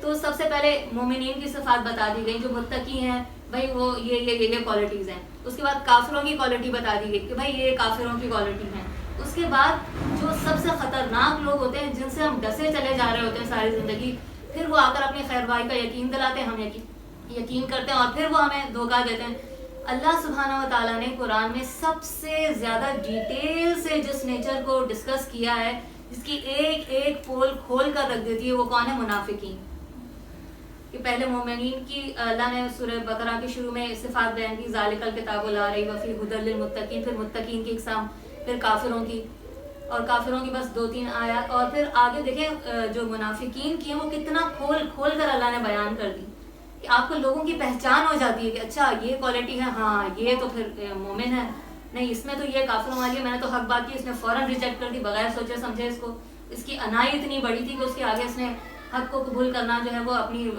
تو سب سے پہلے مومنین کی صفات بتا دی گئی، جو متقی ہیں بھائی وہ یہ کوالٹیز ہیں. اس کے بعد کافروں کی کوالٹی بتا دی گئی کہ بھائی یہ کافروں کی کوالٹی ہیں. اس کے بعد جو سب سے خطرناک لوگ ہوتے ہیں جن سے ہم ڈسے چلے جا رہے ہوتے ہیں ساری زندگی، پھر وہ آ کر اپنی خیر بھائی کا یقین دلاتے ہیں، ہم یقین کرتے ہیں اور پھر وہ ہمیں دھوکہ دیتے ہیں. اللہ سبحانہ و تعالیٰ نے قرآن میں سب سے زیادہ ڈیٹیل سے جس نیچر کو ڈسکس کیا ہے، جس کی ایک ایک پول کھول کر رکھ دیتی ہے، وہ کون ہے؟ منافقین. کہ پہلے مومنین کی اللہ نے سورہ بقرہ کے شروع میں صفات بیان کی، ذالک الکتاب لا ریب فیہ ھدی للمتقین، پھر متقین کی اقسام، پھر کافروں کی، اور کافروں کی بس 2-3 آیات، اور پھر آگے دیکھیں جو منافقین کی ہیں وہ کتنا کھول کھول کر اللہ نے بیان کر دی کہ آپ کو لوگوں کی پہچان ہو جاتی ہے کہ اچھا یہ کوالٹی ہے، ہاں یہ تو پھر مومن ہے، نہیں اس میں تو یہ کافروں والی ہے، میں نے تو حق بات کی، اس نے فوراً ریجیکٹ کر دی بغیر سوچے سمجھے. اس کو اس کی انائی اتنی بڑی تھی کہ اس کے آگے اس نے حق کو قبول کرنا جو ہے وہ اپنی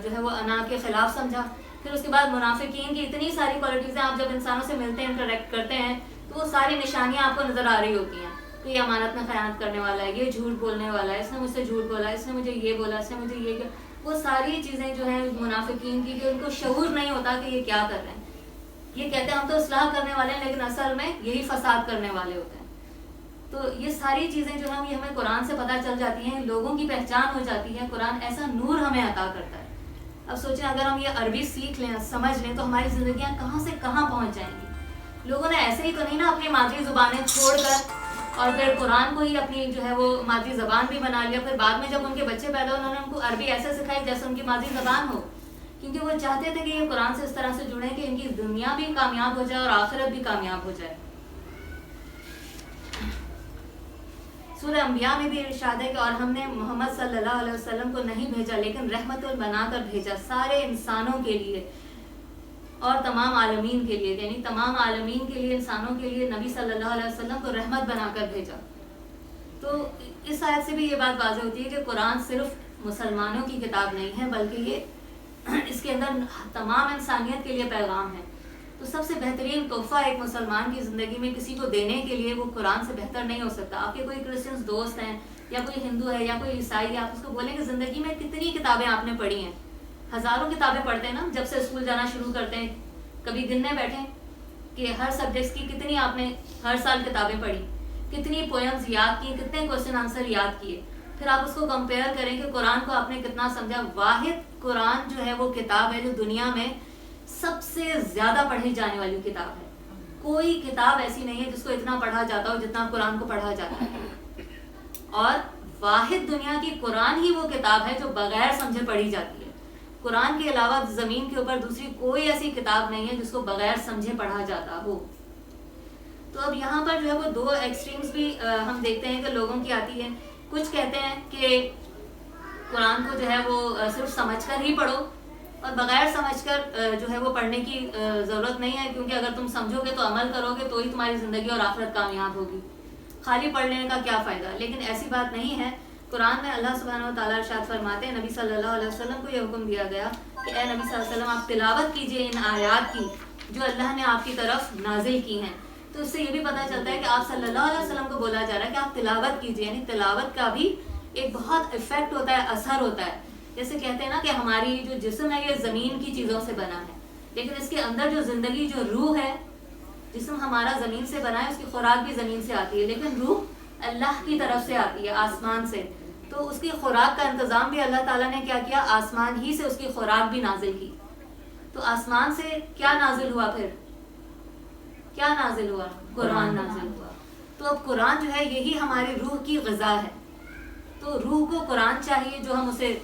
جو ہے وہ انا کے خلاف سمجھا. پھر اس کے بعد منافقین کی اتنی ساری کوالٹیز ہیں، آپ جب انسانوں سے ملتے ہیں، انٹریکٹ کرتے ہیں، تو وہ ساری نشانیاں آپ کو نظر آ رہی ہوتی ہیں کہ یہ امانت میں خیانت کرنے والا ہے، یہ جھوٹ بولنے والا ہے، اس نے مجھ سے جھوٹ بولا، اس نے مجھے یہ بولا، اس نے مجھے یہ کیا. وہ ساری چیزیں جو ہیں منافقین کی، کہ ان کو شعور نہیں ہوتا کہ یہ کیا کر رہے ہیں. یہ کہتے ہیں ہم تو اصلاح کرنے والے ہیں، لیکن اصل میں یہی فساد کرنے والے ہوتے ہیں. تو یہ ساری چیزیں جو ہیں یہ ہمیں قرآن سے پتہ چل جاتی ہیں، لوگوں کی پہچان ہو جاتی ہے. قرآن ایسا نور ہمیں عطا کرتا ہے. اب سوچیں اگر ہم یہ عربی سیکھ لیں، سمجھ لیں، تو ہماری زندگیاں کہاں سے کہاں پہنچ جائیں گی. لوگوں نے ایسے ہی تو نہیں نا اپنی مادری زبانیں چھوڑ کر اور پھر قرآن کو ہی اپنی جو ہے وہ مادری زبان بھی بنا لیا. پھر بعد میں جب ان کے بچے پیدا ہوئے انہوں نے ان کو عربی ایسے سکھائی جیسے ان کی مادری زبان ہو، کیونکہ وہ چاہتے تھے کہ یہ قرآن سے اس طرح سے جڑیں کہ ان کی دنیا بھی کامیاب ہو جائے اور آخرت بھی کامیاب ہو جائے. سورہ انبیاء میں بھی ارشاد ہے کہ اور ہم نے محمد صلی اللہ علیہ وسلم کو نہیں بھیجا لیکن رحمت بنا کر بھیجا سارے انسانوں کے لیے اور تمام عالمین کے لیے، یعنی تمام عالمین کے لیے، انسانوں کے لیے نبی صلی اللہ علیہ وسلم کو رحمت بنا کر بھیجا. تو اس آیت سے بھی یہ بات واضح ہوتی ہے کہ قرآن صرف مسلمانوں کی کتاب نہیں ہے، بلکہ یہ اس کے اندر تمام انسانیت کے لیے پیغام ہے. تو سب سے بہترین تحفہ ایک مسلمان کی زندگی میں کسی کو دینے کے لیے وہ قرآن سے بہتر نہیں ہو سکتا. آپ کے کوئی کرسچنس دوست ہیں یا کوئی ہندو ہے یا کوئی عیسائی ہے، آپ اس کو بولیں کہ زندگی میں کتنی کتابیں آپ نے پڑھی ہیں؟ ہزاروں کتابیں پڑھتے ہیں نا جب سے اسکول جانا شروع کرتے ہیں. کبھی گننے بیٹھیں کہ ہر سبجیکٹس کی کتنی آپ نے ہر سال کتابیں پڑھی، کتنی پوئمز یاد کی، کتنے کوشچن آنسر یاد کیے. پھر آپ اس کو کمپیئر کریں کہ قرآن کو آپ نے کتنا سمجھا. واحد قرآن جو ہے وہ کتاب ہے جو دنیا میں سب سے زیادہ پڑھی جانے والی کتاب ہے. کوئی کتاب ایسی نہیں ہے جس کو اتنا پڑھا جاتا ہو جتنا قرآن کو پڑھا جاتا ہے. اور واحد دنیا کی قرآن ہی وہ کتاب ہے جو بغیر سمجھے پڑھی جاتی ہے. قرآن کے علاوہ زمین کے اوپر دوسری کوئی ایسی کتاب نہیں ہے جس کو بغیر سمجھے پڑھا جاتا ہو. تو اب یہاں پر جو ہے وہ دو ایکسٹریمز بھی ہم دیکھتے ہیں کہ لوگوں کی آتی ہے. کچھ کہتے ہیں کہ قرآن کو جو ہے وہ صرف سمجھ کر ہی پڑھو اور بغیر سمجھ کر جو ہے وہ پڑھنے کی ضرورت نہیں ہے، کیونکہ اگر تم سمجھو گے تو عمل کرو گے تو ہی تمہاری زندگی اور آخرت کامیاب ہوگی. خالی پڑھ لینے کا کیا فائدہ؟ لیکن ایسی بات نہیں ہے. قرآن میں اللہ سبحانہ و تعالیٰ ارشاد فرماتے ہیں، نبی صلی اللہ علیہ وسلم کو یہ حکم دیا گیا کہ اے نبی صلی اللہ علیہ وسلم آپ تلاوت کیجئے ان آیات کی جو اللہ نے آپ کی طرف نازل کی ہیں. تو اس سے یہ بھی پتہ چلتا ہے کہ آپ صلی اللہ علیہ وسلم کو بولا جا رہا ہے کہ آپ تلاوت کیجئے. یعنی تلاوت کا بھی ایک بہت افیکٹ ہوتا ہے، اثر ہوتا ہے. جیسے کہتے ہیں نا کہ ہماری جو جسم ہے یہ زمین کی چیزوں سے بنا ہے، لیکن اس کے اندر جو زندگی جو روح ہے، جسم ہمارا زمین سے بنا ہے، اس کی خوراک بھی زمین سے آتی ہے، لیکن روح اللہ کی طرف سے آتی ہے، آسمان سے. تو اس کی خوراک کا انتظام بھی اللہ تعالیٰ نے کیا کیا؟ آسمان ہی سے اس کی خوراک بھی نازل کی. تو آسمان سے کیا نازل ہوا؟ پھر کیا نازل ہوا؟ قرآن نازل ہوا. تو اب قرآن جو ہے یہی ہماری روح کی غذا ہے. تو روح کو قرآن چاہیے جو ہم اسے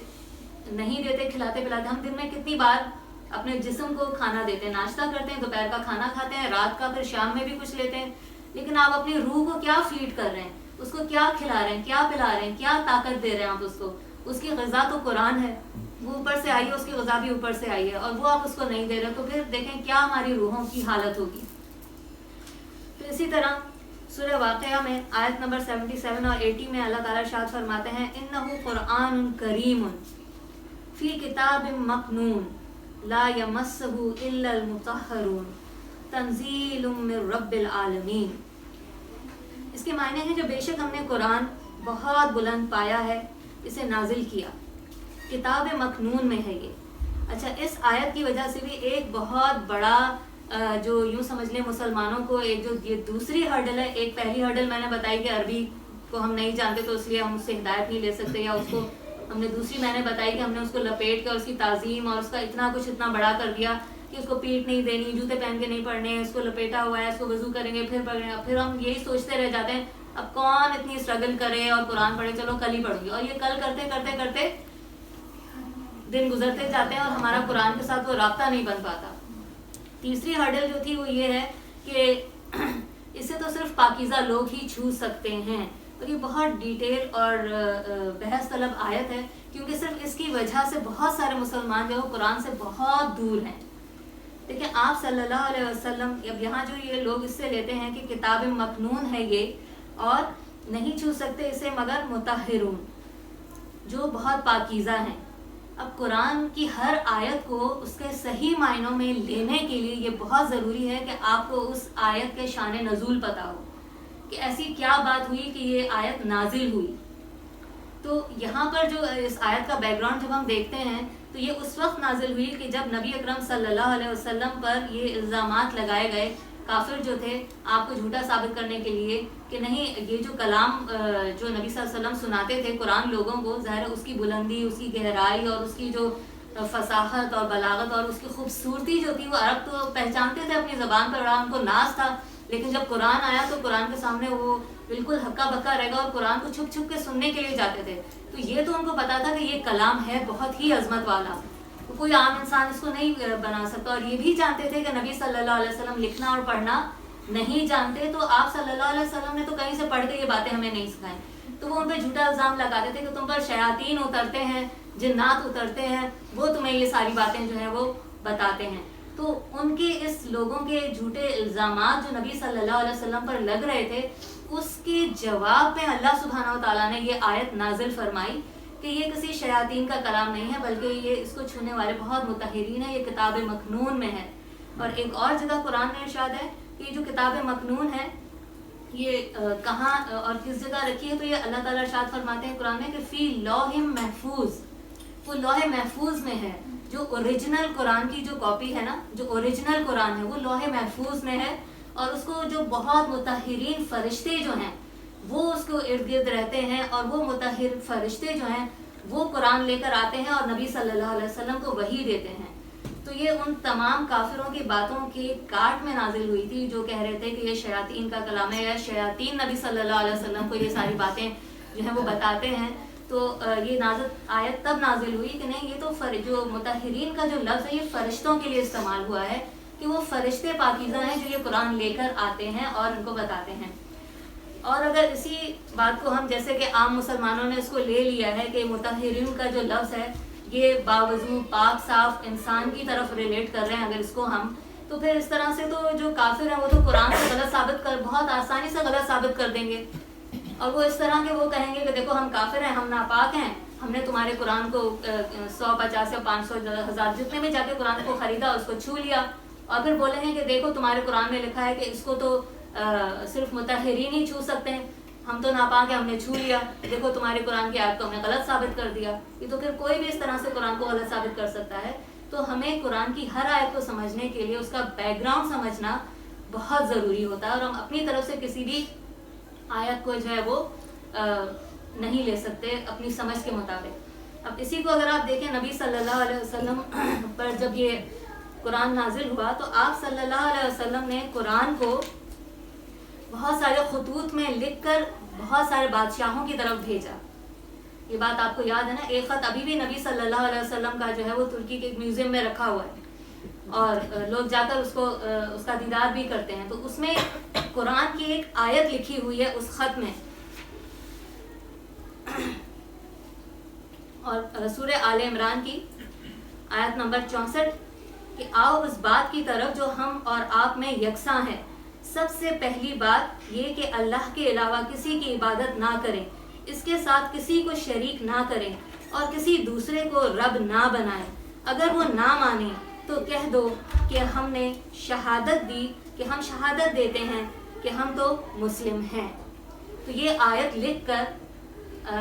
نہیں دیتے، کھلاتے پلاتے. ہم دن میں کتنی بار اپنے جسم کو کھانا دیتے ہیں، ناشتہ کرتے ہیں، دوپہر کا کھانا کھاتے ہیں، رات کا، پھر شام میں بھی کچھ لیتے ہیں، لیکن آپ اپنی روح کو کیا فیڈ کر رہے ہیں؟ اس کو کیا کھلا رہے ہیں، کیا پلا رہے ہیں، کیا طاقت دے رہے ہیں آپ اس کو؟ اس کی غذا تو قرآن ہے، وہ اوپر سے آئی ہے، اس کی غذا بھی اوپر سے آئی ہے، اور وہ آپ اس کو نہیں دے رہے. تو پھر دیکھیں کیا ہماری روحوں کی حالت ہوگی. پھر اسی طرح سورہ واقعہ میں آیت نمبر 77 اور 80 میں اللہ تعالیٰ ارشاد فرماتے ہیں، اِنَّهُ قُرْآنٌ كَرِيمٌ فِي كِتَابٍ مَّكْنُونٍ لَا يَمَسُّهُ إِلَّا الْمُطَهَّرُونَ تَنزِيلٌ مِّن رَّبِّ الْعَالَمِينَ. اس کے معنی ہیں جو بے شک ہم نے قرآن بہت بلند پایا ہے، اسے نازل کیا، کتاب مکنون میں ہے یہ. اچھا، اس آیت کی وجہ سے بھی ایک بہت بڑا جو یوں سمجھ لیں مسلمانوں کو ایک جو یہ دوسری ہرڈل ہے. ایک پہلی ہرڈل میں نے بتائی کہ عربی کو ہم نہیں جانتے تو اس لیے ہم اس سے ہدایت نہیں لے سکتے، یا اس کو ہم نے دوسری میں نے بتائی کہ ہم نے اس کو لپیٹ کر اس کی تعظیم اور اس کا اتنا کچھ اتنا بڑا کر دیا کہ اس کو پیٹ نہیں دینی، جوتے پہن کے نہیں پڑھنے، اس کو لپیٹا ہوا ہے، اس کو وضو کریں گے پھر پڑھیں گے. پھر ہم یہی سوچتے رہ جاتے ہیں اب کون اتنی اسٹرگل کرے اور قرآن پڑھے، چلو کل ہی پڑھوں گی. اور یہ کل کرتے کرتے کرتے دن گزرتے جاتے ہیں اور ہمارا قرآن کے ساتھ وہ رابطہ نہیں بن پاتا. تیسری ہرڈل جو تھی وہ یہ ہے کہ اسے تو صرف پاکیزہ لوگ ہی چھو سکتے ہیں. اور یہ بہت ڈیٹیل اور بحث طلب آیت ہے، کیونکہ صرف اس کی وجہ سے بہت سارے مسلمان جو وہ قرآن سے بہت دور ہیں. دیکھیں آپ صلی اللہ علیہ وسلم، اب یہاں جو یہ لوگ اس سے لیتے ہیں کہ کتاب مکنون ہے یہ، اور نہیں چھو سکتے اسے مگر مطہرون، جو بہت پاکیزہ ہیں. اب قرآن کی ہر آیت کو اس کے صحیح معنوں میں لینے کے لیے یہ بہت ضروری ہے کہ آپ کو اس آیت کے شان نزول پتہ ہو کہ ایسی کیا بات ہوئی کہ یہ آیت نازل ہوئی. تو یہاں پر جو اس آیت کا بیک گراؤنڈ جب ہم دیکھتے ہیں تو یہ اس وقت نازل ہوئی کہ جب نبی اکرم صلی اللہ علیہ وسلم پر یہ الزامات لگائے گئے. کافر جو تھے آپ کو جھوٹا ثابت کرنے کے لیے کہ نہیں یہ جو کلام جو نبی صلی اللہ علیہ وسلم سناتے تھے قرآن لوگوں کو، ظاہر اس کی بلندی، اس کی گہرائی اور اس کی جو فصاحت اور بلاغت اور اس کی خوبصورتی جو تھی، وہ عرب تو پہچانتے تھے اپنی زبان پر، ان کو ناز تھا. لیکن جب قرآن آیا تو قرآن کے سامنے وہ بالکل ہکا بکا رہ گا اور قرآن کو چھپ چھپ کے سننے کے لیے جاتے تھے. تو یہ تو ان کو پتا تھا کہ یہ کلام ہے بہت ہی عظمت والا، کوئی عام انسان اس کو نہیں بنا سکتا. اور یہ بھی جانتے تھے کہ نبی صلی اللہ علیہ وسلم لکھنا اور پڑھنا نہیں جانتے، تو آپ صلی اللہ علیہ وسلم نے تو کہیں سے پڑھ کے یہ باتیں ہمیں نہیں سکھائیں. تو وہ ان پہ جھوٹا الزام لگاتے تھے کہ تم پر شیاطین اترتے ہیں، جنات اترتے ہیں، وہ تمہیں یہ ساری باتیں جو ہیں وہ بتاتے ہیں. تو ان کے اس لوگوں کے جھوٹے الزامات جو نبی صلی اللہ علیہ وسلم پر لگ رہے تھے، اس کے جواب میں اللہ سبحانہ و تعالیٰ نے یہ آیت نازل فرمائی کہ یہ کسی شیاطین کا کلام نہیں ہے، بلکہ یہ اس کو چھونے والے بہت مطہرین ہیں، یہ کتاب مکنون میں ہے. اور ایک اور جگہ قرآن میں ارشاد ہے کہ یہ جو کتاب مکنون ہے یہ کہاں اور کس جگہ رکھی ہے؟ تو یہ اللہ تعالیٰ ارشاد فرماتے ہیں قرآن میں کہ فی لوح محفوظ، وہ لوح محفوظ میں ہے. جو اوریجنل قرآن کی جو کاپی ہے نا، جو اوریجنل قرآن ہے وہ لوح محفوظ میں ہے، اور اس کو جو بہت مطہرین فرشتے جو ہیں وہ اس کو ارد گرد رہتے ہیں، اور وہ مطہر فرشتے جو ہیں وہ قرآن لے کر آتے ہیں اور نبی صلی اللہ علیہ وسلم کو وحی دیتے ہیں. تو یہ ان تمام کافروں کی باتوں کی کاٹ میں نازل ہوئی تھی جو کہہ رہے تھے کہ یہ شیاطین کا کلام ہے، یا شیاطین نبی صلی اللہ علیہ وسلم کو یہ ساری باتیں جو ہیں وہ بتاتے ہیں. تو یہ آیت تب نازل ہوئی کہ نہیں، یہ تو جو مطہرین کا جو لفظ ہے یہ فرشتوں کے لیے استعمال ہوا ہے، کہ وہ فرشتے پاکیزہ ہیں جو یہ قرآن لے کر آتے ہیں اور ان کو بتاتے ہیں. اور اگر اسی بات کو ہم جیسے کہ عام مسلمانوں نے اس کو لے لیا ہے کہ مطہرین کا جو لفظ ہے یہ باوضو پاک صاف انسان کی طرف ریلیٹ کر رہے ہیں اگر اس کو ہم، تو پھر اس طرح سے تو جو کافر ہیں وہ تو قرآن سے غلط ثابت کر بہت آسانی سے غلط ثابت کر دیں گے. اور وہ اس طرح کے وہ کہیں گے کہ دیکھو ہم کافر ہیں، ہم ناپاک ہیں، ہم نے تمہارے قرآن کو 150 یا 500 1000 جتنے میں جا کے قرآن کو خریدا اس کو چھو لیا، اور پھر بولیں گے کہ دیکھو تمہارے قرآن میں لکھا ہے کہ اس کو تو صرف مطہرین ہی چھو سکتے ہیں، ہم تو ناپاک ہیں ہم نے چھو لیا، دیکھو تمہارے قرآن کی آیت کو ہم نے غلط ثابت کر دیا. یہ تو پھر کوئی بھی اس طرح سے قرآن کو غلط ثابت کر سکتا ہے. تو ہمیں قرآن کی ہر آیت کو سمجھنے کے لیے اس کا بیک گراؤنڈ سمجھنا بہت ضروری ہوتا ہے، اور ہم اپنی طرف سے کسی بھی آیت کو جو ہے وہ نہیں لے سکتے اپنی سمجھ کے مطابق. اب اسی کو اگر آپ دیکھیں نبی صلی اللہ علیہ وسلم پر جب یہ قرآن نازل ہوا تو آپ صلی اللہ علیہ وسلم نے قرآن کو بہت سارے خطوط میں لکھ کر بہت سارے بادشاہوں کی طرف بھیجا. یہ بات آپ کو یاد ہے نا، ایک خط ابھی بھی نبی صلی اللہ علیہ وسلم کا جو ہے وہ ترکی کے ایک میوزیم میں رکھا ہوا ہے، اور لوگ جا کر اس کا دیدار بھی کرتے ہیں. تو اس میں قرآن کی ایک آیت لکھی ہوئی ہے اس خط میں، اور سورہ آل عمران کی آیت نمبر 64 کہ آؤ اس بات کی طرف جو ہم اور آپ میں یکساں ہے. سب سے پہلی بات یہ کہ اللہ کے علاوہ کسی کی عبادت نہ کریں، اس کے ساتھ کسی کو شریک نہ کریں، اور کسی دوسرے کو رب نہ بنائیں. اگر وہ نہ مانیں تو کہہ دو کہ ہم نے شہادت دی، کہ ہم شہادت دیتے ہیں کہ ہم تو مسلم ہیں. تو یہ آیت لکھ کر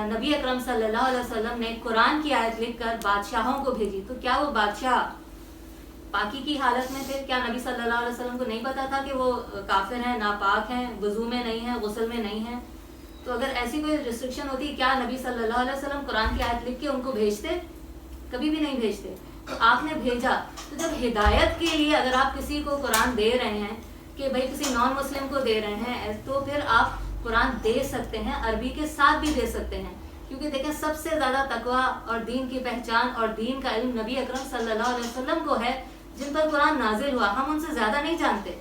نبی اکرم صلی اللہ علیہ وسلم نے قرآن کی آیت لکھ کر بادشاہوں کو بھیجی. تو کیا وہ بادشاہ پاکی کی حالت میں تھے؟ کیا نبی صلی اللہ علیہ وسلم کو نہیں پتا تھا کہ وہ کافر ہیں، ناپاک ہیں، وضو میں نہیں ہیں، غسل میں نہیں ہیں؟ تو اگر ایسی کوئی ریسٹرکشن ہوتی کیا نبی صلی اللہ علیہ وسلم قرآن کی آیت لکھ کے ان کو بھیجتے؟ کبھی بھی نہیں بھیجتے. تو آپ نے بھیجا. تو جب ہدایت کے لیے اگر آپ کسی کو قرآن دے رہے ہیں کہ بھائی کسی نان مسلم کو دے رہے ہیں، تو پھر آپ قرآن دے سکتے ہیں، عربی کے ساتھ بھی دے سکتے ہیں. کیونکہ دیکھیں سب سے زیادہ تقویٰ اور دین کی پہچان اور دین کا علم نبی اکرم صلی اللہ علیہ وسلم کو ہے جن پر قرآن نازل ہوا. ہم ان سے زیادہ نہیں جانتے.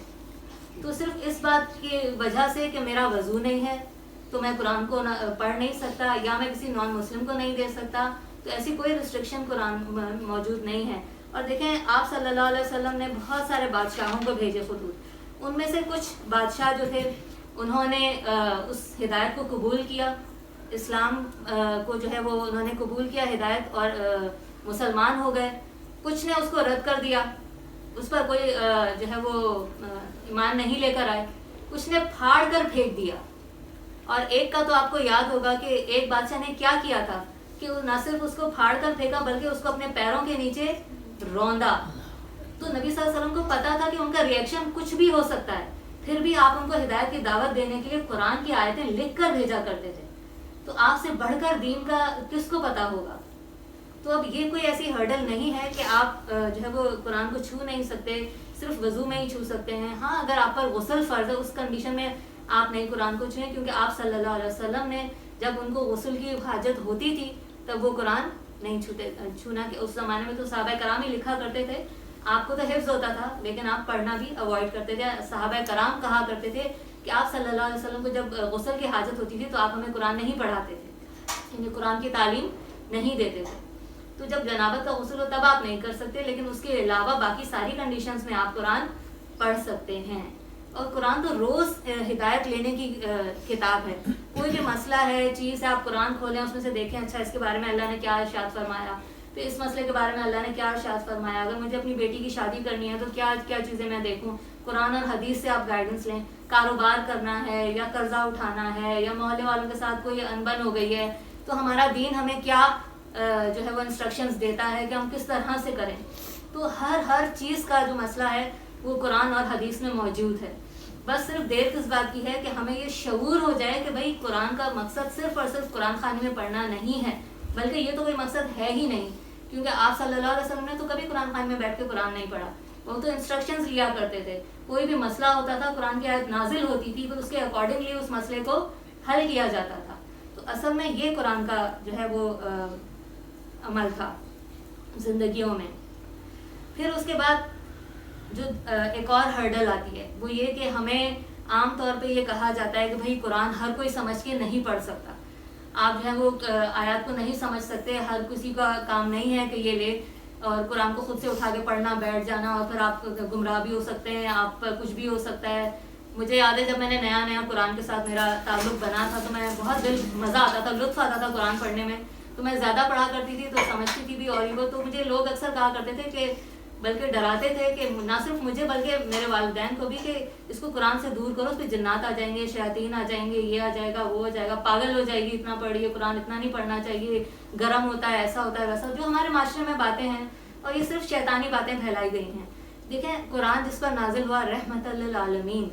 تو صرف اس بات کی وجہ سے کہ میرا وضو نہیں ہے تو میں قرآن کو پڑھ نہیں سکتا، یا میں کسی نان مسلم کو نہیں دے سکتا، تو ایسی کوئی ریسٹرکشن قرآن موجود نہیں ہے. اور دیکھیں آپ صلی اللہ علیہ وسلم نے بہت سارے بادشاہوں کو بھیجے خطوط. ان میں سے کچھ بادشاہ جو تھے انہوں نے اس ہدایت کو قبول کیا، اسلام کو جو ہے وہ انہوں نے قبول کیا ہدایت، اور مسلمان ہو گئے. کچھ نے اس کو رد کر دیا، اس پر کوئی جو ہے وہ ایمان نہیں لے کر آئے. کچھ نے پھاڑ کر پھینک دیا. اور ایک کا تو آپ کو یاد ہوگا کہ ایک بادشاہ نے کیا کیا تھا کہ وہ نہ صرف اس کو پھاڑ کر پھینکا بلکہ اس کو اپنے پیروں کے نیچے روندا. تو نبی صلی اللہ علیہ وسلم کو پتا تھا کہ ان کا ریئیکشن کچھ بھی ہو سکتا ہے، پھر بھی آپ ان کو ہدایت کی دعوت دینے کے لیے قرآن کی آیتیں لکھ کر بھیجا کرتے تھے. تو آپ سے بڑھ کر دین کا کس کو پتا ہوگا؟ تو اب یہ کوئی ایسی ہرڈل نہیں ہے کہ آپ جو ہے وہ قرآن کو چھو نہیں سکتے، صرف وضو میں ہی چھو سکتے ہیں. ہاں اگر آپ پر غسل فرض ہے اس کنڈیشن میں آپ نہیں قرآن کو چھوئیں، کیونکہ آپ صلی اللہ علیہ وسلم نے جب ان کو غسل کی حاجت ہوتی تھی تب وہ قرآن نہیں چھونا. کہ اس زمانے میں تو صحابہ کرام ہی لکھا کرتے تھے. آپ کو تو حفظ ہوتا تھا لیکن آپ پڑھنا بھی اوائڈ کرتے تھے. صحابہ کرام کہا کرتے تھے کہ آپ صلی اللہ علیہ وسلم کو جب غسل کی حاجت ہوتی تھی تو آپ ہمیں قرآن نہیں پڑھاتے تھے، یعنی قرآن کی تعلیم نہیں دیتے تھے. تو جب جنابت کا غسل ہو تب آپ نہیں کر سکتے، لیکن اس کے علاوہ باقی ساری کنڈیشنز میں آپ قرآن پڑھ سکتے ہیں. اور قرآن تو روز ہدایت لینے کی کتاب ہے. کوئی بھی مسئلہ ہے، چیز ہے، آپ قرآن کھولیں اس میں سے دیکھیں اچھا اس کے بارے میں اللہ نے کیا ارشاد فرمایا، پھر اس مسئلے کے بارے میں اللہ نے کیا ارشاد فرمایا. اگر مجھے اپنی بیٹی کی شادی کرنی ہے تو کیا کیا چیزیں میں دیکھوں. قرآن اور حدیث سے آپ گائیڈنس لیں. کاروبار کرنا ہے یا قرضہ اٹھانا ہے یا محلے والوں کے ساتھ کوئی انبن ہو گئی ہے تو ہمارا دین ہمیں کیا جو ہے وہ انسٹرکشنز دیتا ہے کہ ہم کس طرح سے کریں. تو ہر چیز کا جو مسئلہ ہے وہ قرآن اور حدیث میں موجود ہے. بس صرف دیر کس بات کی ہے کہ ہمیں یہ شعور ہو جائے کہ بھائی قرآن کا مقصد صرف اور صرف قرآن خوانی میں پڑھنا نہیں ہے, بلکہ یہ تو کوئی مقصد ہے ہی نہیں, کیونکہ آپ صلی اللہ علیہ وسلم نے تو کبھی قرآن خوانی میں بیٹھ کے قرآن نہیں پڑھا. وہ تو انسٹرکشنز لیا کرتے تھے. کوئی بھی مسئلہ ہوتا تھا, قرآن کی آیت نازل ہوتی تھی, پھر اس کے اکارڈنگلی اس مسئلے کو حل کیا جاتا تھا. تو اصل میں یہ قرآن کا جو ہے وہ عمل تھا زندگیوں میں. پھر اس کے بعد جو ایک اور ہرڈل آتی ہے وہ یہ کہ ہمیں عام طور پہ یہ کہا جاتا ہے کہ بھائی قرآن ہر کوئی سمجھ کے نہیں پڑھ سکتا. آپ جو ہے وہ آیات کو نہیں سمجھ سکتے, ہر کسی کا کام نہیں ہے کہ یہ لے اور قرآن کو خود سے اٹھا کے پڑھنا بیٹھ جانا, اور پھر آپ گمراہ بھی ہو سکتے ہیں, آپ پر کچھ بھی ہو سکتا ہے. مجھے یاد ہے جب میں نے نیا قرآن کے ساتھ میرا تعلق بنا تھا تو میں بہت مزہ آتا تھا, لطف آتا تھا قرآن پڑھنے میں. تو میں زیادہ پڑھا کرتی تھی تو سمجھتی تھی بھی, اور وہ تو مجھے لوگ اکثر کہا کرتے تھے کہ بلکہ ڈراتے تھے کہ نہ صرف مجھے بلکہ میرے والدین کو بھی, کہ اس کو قرآن سے دور کرو, اس پہ جنات آ جائیں گے, شیاطین آ جائیں گے, یہ آ جائے گا, وہ ہو جائے گا, پاگل ہو جائے گی, اتنا پڑھیے قرآن, اتنا نہیں پڑھنا چاہیے, گرم ہوتا ہے, ایسا ہوتا ہے, ویسا. جو ہمارے معاشرے میں باتیں ہیں اور یہ صرف شیطانی باتیں پھیلائی گئی ہیں. دیکھیں قرآن جس پر نازل ہوا رحمت للعالمین,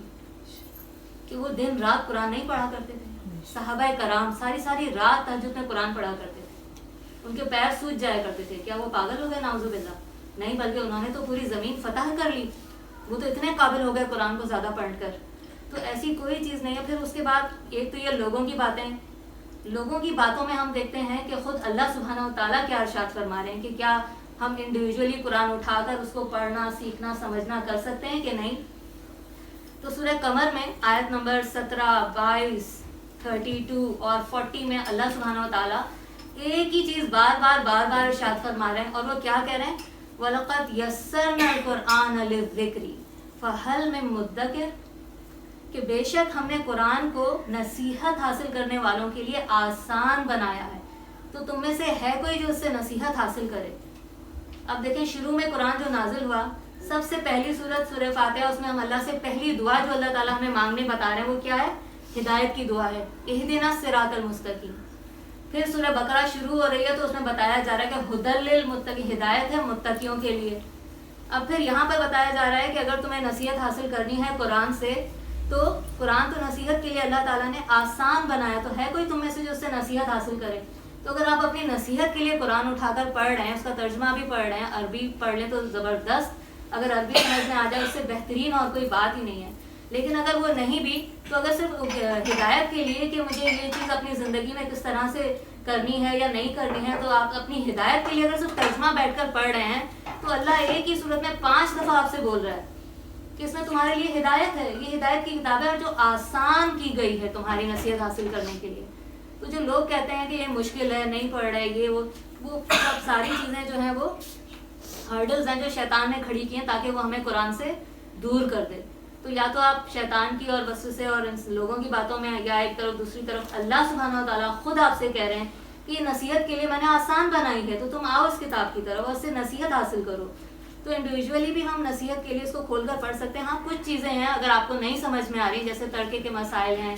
کہ وہ دن رات قرآن نہیں پڑھا کرتے تھے. صحابہ کرام ساری رات تہجد میں قرآن پڑھا کرتے تھے. ان کے پیر سوج جایا کرتے تھے. کیا وہ پاگل ہو گئے؟ نعوذ باللہ نہیں, بلکہ انہوں نے تو پوری زمین فتح کر لی. وہ تو اتنے قابل ہو گئے قرآن کو زیادہ پڑھ کر. تو ایسی کوئی چیز نہیں ہے. پھر اس کے بعد ایک تو یہ لوگوں کی باتیں, لوگوں کی باتوں میں ہم دیکھتے ہیں کہ خود اللہ سبحانہ و تعالیٰ کیا ارشاد فرما رہے ہیں کہ کیا ہم انڈیویجولی قرآن اٹھا کر اس کو پڑھنا, سیکھنا, سمجھنا کر سکتے ہیں کہ نہیں. تو سورہ قمر میں آیت نمبر 17, 22, 32 اور 40 میں اللہ سبحانہ و تعالیٰ ایک ہی چیز بار بار ارشاد فرما رہے ہیں, اور وہ کیا کہہ رہے ہیں؟ وَلَقَدْ يَسَّرْنَا الْقُرْآنَ لِلذِّكْرِ فَهَلْ مِن مُدَّكِرٍ, کہ بے شک ہم نے قرآن کو نصیحت حاصل کرنے والوں کے لیے آسان بنایا ہے, تو تم میں سے ہے کوئی جو اس سے نصیحت حاصل کرے. اب دیکھیں شروع میں قرآن جو نازل ہوا, سب سے پہلی سورت سورہ فاتحہ, اس میں ہم اللہ سے پہلی دعا جو اللہ تعالیٰ ہمیں مانگنے بتا رہے ہیں وہ کیا ہے؟ ہدایت کی دعا ہے, اہدنا الصراط المستقیم. پھر سورہ بقرہ شروع ہو رہی ہے تو اس میں بتایا جا رہا ہے کہ ھدی للمتقین, ہدایت ہے متقیوں کے لیے. اب پھر یہاں پر بتایا جا رہا ہے کہ اگر تمہیں نصیحت حاصل کرنی ہے قرآن سے, تو قرآن تو نصیحت کے لیے اللہ تعالیٰ نے آسان بنایا, تو ہے کوئی تم میں سے جو اس سے نصیحت حاصل کرے. تو اگر آپ اپنی نصیحت کے لیے قرآن اٹھا کر پڑھ رہے ہیں, اس کا ترجمہ بھی پڑھ رہے ہیں, عربی پڑھ لیں تو زبردست, اگر عربی سمجھ میں آ جائے اس سے بہترین اور کوئی بات ہی نہیں ہے. لیکن اگر وہ نہیں بھی, تو اگر صرف ہدایت کے لیے کہ مجھے یہ چیز اپنی زندگی میں کس طرح سے کرنی ہے یا نہیں کرنی ہے, تو آپ اپنی ہدایت کے لیے اگر صرف ترجمہ بیٹھ کر پڑھ رہے ہیں, تو اللہ ایک ہی صورت میں 5 دفعہ آپ سے بول رہا ہے کہ اس میں تمہارے لیے ہدایت ہے, یہ ہدایت کی کتاب ہے اور جو آسان کی گئی ہے تمہاری نصیحت حاصل کرنے کے لیے. تو جو لوگ کہتے ہیں کہ یہ مشکل ہے, نہیں پڑھ رہے, یہ وہ سب ساری چیزیں جو ہیں وہ ہرڈلز ہیں جو شیطان نے کھڑی کی ہیں تاکہ وہ ہمیں قرآن سے دور کر دے. تو یا تو آپ شیطان کی اور وسوسے اور لوگوں کی باتوں میں, یا ایک طرف دوسری طرف اللہ سبحانہ و تعالیٰ خود آپ سے کہہ رہے ہیں کہ یہ نصیحت کے لیے میں نے آسان بنائی ہے, تو تم آؤ اس کتاب کی طرف اور اس سے نصیحت حاصل کرو. تو انڈیویجولی بھی ہم نصیحت کے لیے اس کو کھول کر پڑھ سکتے ہیں. ہاں کچھ چیزیں ہیں اگر آپ کو نہیں سمجھ میں آ رہی, جیسے تڑکے کے مسائل ہیں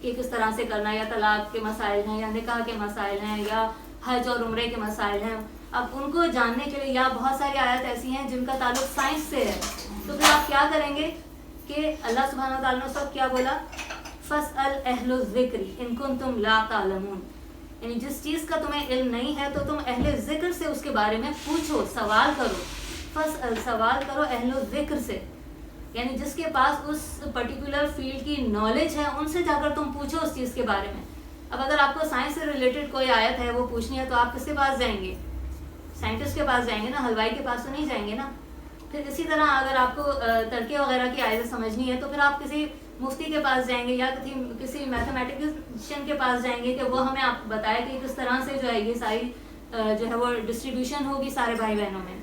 کہ کس طرح سے کرنا, یا طلاق کے مسائل ہیں, یا نکاح کے مسائل ہیں, یا حج اور عمرے کے مسائل ہیں, اب ان کو جاننے کے لیے, یا بہت ساری آیات ایسی ہیں جن کا تعلق سائنس سے ہے, تو پھر آپ کیا کریں گے کہ اللہ سبحانہ و تعالیٰ نے اس وقت کیا بولا؟ فَاسْأَلْ أَهْلَ الذِّكْرِ إِن كُنتُمْ لَا تَعْلَمُونَ, یعنی جس چیز کا تمہیں علم نہیں ہے تو تم اہل ذکر سے اس کے بارے میں پوچھو, سوال کرو. فَاسْأَلْ, سوال کرو اہل الذکر سے, یعنی جس کے پاس اس پرٹیکولر فیلڈ کی نالج ہے, ان سے جا کر تم پوچھو اس چیز کے بارے میں. اب اگر آپ کو سائنس سے ریلیٹڈ کوئی آیت ہے وہ پوچھنی ہے, تو آپ کس کے پاس جائیں گے؟ سائنٹسٹ کے پاس جائیں گے نا, حلوائی کے پاس تو نہیں جائیں گے نا. پھر اسی طرح اگر آپ کو ترکے وغیرہ کی آیتیں سمجھنی ہے تو پھر آپ کسی مفتی کے پاس جائیں گے, یا کسی میتھمیٹیشین کے پاس جائیں گے کہ وہ ہمیں آپ بتائے کہ کس طرح سے جو ہے یہ ساری جو ہے وہ ڈسٹریبیوشن ہوگی سارے بھائی بہنوں میں.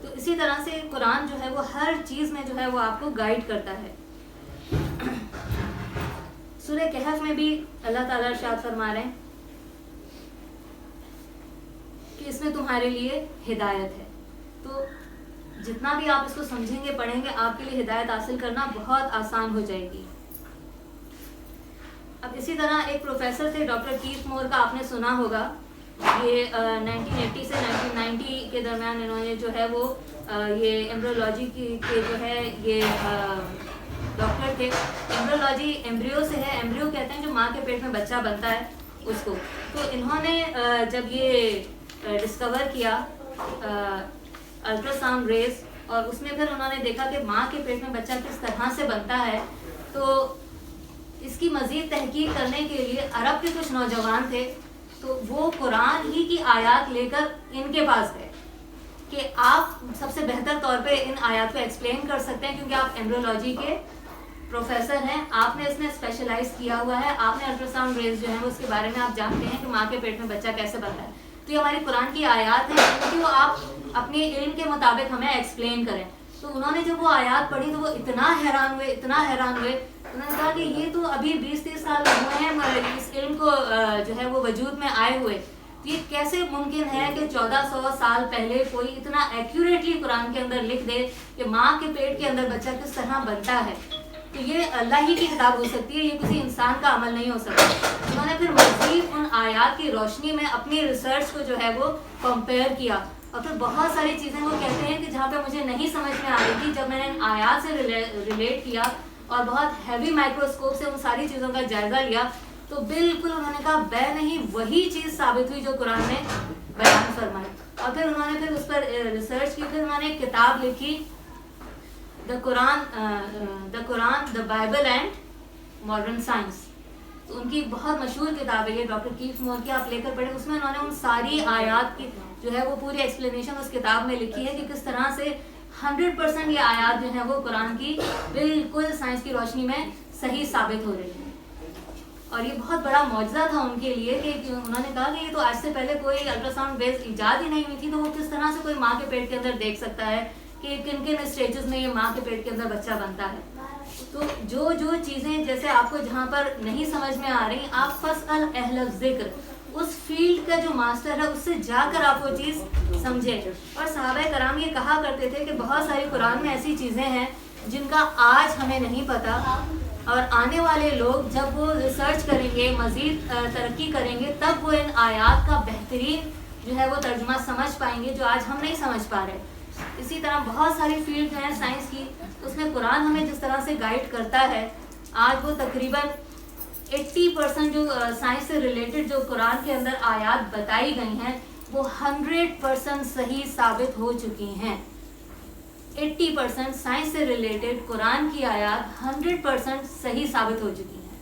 تو اسی طرح سے قرآن جو ہے وہ ہر چیز میں جو ہے وہ آپ کو گائیڈ کرتا ہے. سورہ کہف میں بھی اللہ تعالیٰ ارشاد فرما رہے ہیں کہ اس میں تمہارے لیے ہدایت ہے. تو جتنا بھی آپ اس کو سمجھیں گے پڑھیں گے آپ کے لیے ہدایت حاصل کرنا بہت آسان ہو جائے گی. اب اسی طرح ایک پروفیسر تھے ڈاکٹر کیتھ مور کا آپ نے سنا ہوگا. یہ 1980 سے 1990 کے درمیان انہوں نے جو ہے وہ یہ ایمبریولوجی کے جو ہے یہ ڈاکٹر تھے. ایمبریولوجی ایمبریو سے ہے, ایمبریو کہتے ہیں جو ماں کے پیٹ میں بچہ بنتا ہے اس کو. تو انہوں نے جب یہ ڈسکور کیا الٹرا ساؤنڈ ریز, اور اس میں پھر انہوں نے دیکھا کہ ماں کے پیٹ میں بچہ کس طرح سے بنتا ہے, تو اس کی مزید تحقیق کرنے کے لیے عرب کے کچھ نوجوان تھے, تو وہ قرآن ہی کی آیات لے کر ان کے پاس گئے کہ آپ سب سے بہتر طور پہ ان آیات کو ایکسپلین کر سکتے ہیں کیونکہ آپ ایمبریولوجی کے پروفیسر ہیں, آپ نے اس میں اسپیشلائز کیا ہوا ہے, آپ نے الٹرا ساؤنڈ ریز جو ہیں اس کے بارے میں آپ جانتے ہیں کہ ماں کے پیٹ میں بچہ کیسے بنتا ہے. تو یہ ہماری قرآن کی آیات ہیں کیونکہ وہ آپ اپنے علم کے مطابق ہمیں ایکسپلین کریں. تو انہوں نے جب وہ آیات پڑھی تو وہ اتنا حیران ہوئے, اتنا حیران ہوئے, انہوں نے کہا کہ یہ تو ابھی 20-30 سال ہوئے ہیں اس علم کو جو ہے وہ وجود میں آئے ہوئے, یہ کیسے ممکن ہے کہ 1400 سال پہلے کوئی اتنا ایکوریٹلی قرآن کے اندر لکھ دے کہ ماں کے پیٹ کے اندر بچہ کس طرح بنتا ہے. تو یہ اللہ ہی کی کتاب ہو سکتی ہے, یہ کسی انسان کا عمل نہیں ہو سکتا. انہوں نے پھر مزید ان آیات کی روشنی میں اپنی ریسرچ کو جو ہے وہ کمپیئر کیا, اور پھر بہت ساری چیزیں وہ کہتے ہیں کہ جہاں پہ مجھے نہیں سمجھ میں آ رہی تھی, جب میں نے ان آیات سے ریلیٹ کیا اور بہت ہیوی مائکروسکوپ سے ان ساری چیزوں کا جائزہ لیا, تو بالکل انہوں نے کہا بے نہیں, وہی چیز ثابت ہوئی جو قرآن نے بیان فرمائی. اور پھر انہوں نے پھر اس پر ریسرچ کی, پھر انہوں نے ایک کتاب لکھی the Quran the Bible and modern science. تو ان کی بہت مشہور کتاب ہے یہ, ڈاکٹر کیتھ مور کی, آپ لے کر پڑھیں. اس میں انہوں نے ان ساری آیات کی جو ہے وہ پوری ایکسپلینیشن اس کتاب میں لکھی ہے کہ کس طرح سے 100% یہ آیات جو ہیں وہ قرآن کی بالکل سائنس کی روشنی میں صحیح ثابت ہو رہی ہے. اور یہ بہت بڑا معجزہ تھا ان کے لیے کہ انہوں نے کہا کہ یہ تو آج سے پہلے کوئی الٹرا ساؤنڈ بیس ایجاد ہی نہیں ہوئی تھی, تو وہ کس طرح سے کوئی ماں کے پیٹ کے اندر دیکھ سکتا ہے کہ کن کن اسٹیجز میں یہ ماں کے پیٹ کے اندر بچہ بنتا ہے. تو جو چیزیں جیسے آپ کو جہاں پر نہیں سمجھ میں آ رہی, آپ فاسأل اہل الذکر, اس فیلڈ کا جو ماسٹر ہے اس سے جا کر آپ وہ چیز سمجھیں. اور صحابہ کرام یہ کہا کرتے تھے کہ بہت ساری قرآن میں ایسی چیزیں ہیں جن کا آج ہمیں نہیں پتا, اور آنے والے لوگ جب وہ ریسرچ کریں گے, مزید ترقی کریں گے, تب وہ ان آیات کا بہترین جو ہے وہ ترجمہ سمجھ پائیں گے جو آج ہم نہیں سمجھ پا رہے. اسی طرح بہت ساری فیلڈ جو ہیں سائنس کی, اس میں قرآن ہمیں جس طرح سے گائیڈ کرتا ہے, آج وہ تقریباً 80% جو سائنس سے ریلیٹڈ جو قرآن کے اندر آیات بتائی گئی ہیں وہ 100% صحیح ثابت ہو چکی ہیں. 80% سائنس سے ریلیٹڈ قرآن کی آیات 100% صحیح ثابت ہو چکی ہیں.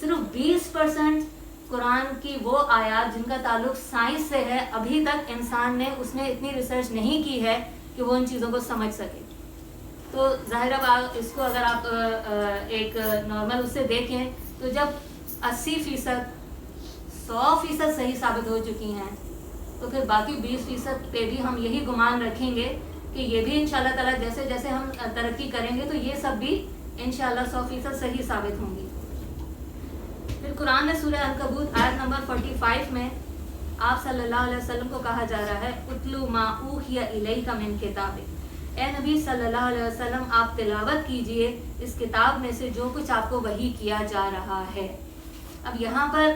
صرف 20% قرآن کی وہ آیات جن کا تعلق سائنس سے ہے, ابھی تک انسان نے اس میں اتنی ریسرچ نہیں کی ہے کہ وہ ان چیزوں کو سمجھ سکے. تو ظاہر اب اس کو اگر آپ ایک نارمل اس سے دیکھیں تو جب 80% 100% صحیح ثابت ہو چکی ہیں, تو پھر باقی 20% پہ بھی ہم یہی گمان رکھیں گے کہ یہ بھی انشاءاللہ تعالیٰ جیسے جیسے ہم ترقی کریں گے تو یہ سب بھی انشاءاللہ 100% صحیح ثابت ہوں گی. پھر قرآن میں سورہ عنکبوت آیت نمبر 45 میں آپ صلی اللہ علیہ وسلم کو کہا جا رہا ہے اتلو ما اوحی الیک من کتاب, اے نبی صلی اللہ علیہ وسلم آپ تلاوت کیجئے اس کتاب میں سے جو کچھ آپ کو وحی کیا جا رہا ہے. اب یہاں پر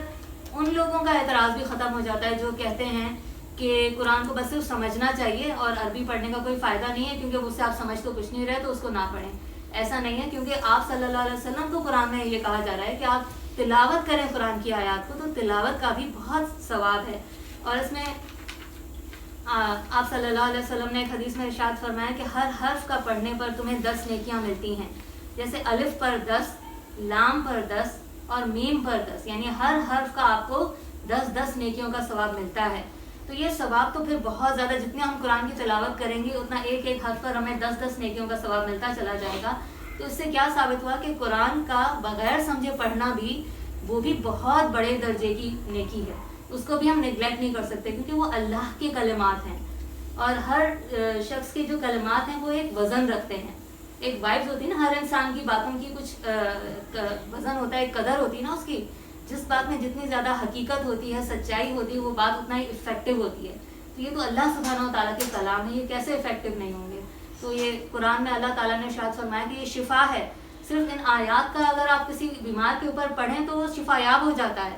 ان لوگوں کا اعتراض بھی ختم ہو جاتا ہے جو کہتے ہیں کہ قرآن کو بس صرف سمجھنا چاہیے اور عربی پڑھنے کا کوئی فائدہ نہیں ہے کیونکہ اس سے آپ سمجھ تو کچھ نہیں رہے تو اس کو نہ پڑھیں. ایسا نہیں ہے, کیونکہ آپ صلی اللہ علیہ وسلم کو قرآن میں یہ کہا جا رہا ہے کہ آپ تلاوت کریں قرآن کی آیات کو, تو تلاوت کا بھی بہت ثواب ہے. اور اس میں آپ صلی اللہ علیہ وسلم نے ایک حدیث میں ارشاد فرمایا کہ ہر حرف کا پڑھنے پر تمہیں 10 نیکیاں ملتی ہیں, جیسے الف پر 10, لام پر 10 اور میم پر 10, یعنی ہر حرف کا آپ کو 10 نیکیوں کا ثواب ملتا ہے. تو یہ ثواب تو پھر بہت زیادہ, جتنے ہم قرآن کی تلاوت کریں گے اتنا ایک ایک حرف پر ہمیں 10 نیکیوں کا ثواب ملتا چلا جائے گا. تو اس سے کیا ثابت ہوا کہ قرآن کا بغیر سمجھے پڑھنا بھی وہ بھی بہت بڑے درجے کی نیکی ہے, اس کو بھی ہم نیگلیکٹ نہیں کر سکتے کیونکہ وہ اللہ کے کلمات ہیں, اور ہر شخص کے جو کلمات ہیں وہ ایک وزن رکھتے ہیں. ایک وائبز ہوتی ہے نا, ہر انسان کی باتوں کی کچھ وزن ہوتا ہے, ایک قدر ہوتی ہے نا اس کی, جس بات میں جتنی زیادہ حقیقت ہوتی ہے, سچائی ہوتی ہے, وہ بات اتنا ہی افیکٹو ہوتی ہے. تو یہ تو اللہ سبحانہ و تعالیٰ کے کلام ہے, یہ کیسے افیکٹو نہیں ہوں گے. تو یہ قرآن میں اللہ تعالیٰ نے ارشاد فرمایا کہ یہ شفا ہے. صرف ان آیات کا اگر آپ کسی بیمار کے اوپر پڑھیں تو وہ شفا یاب ہو جاتا ہے.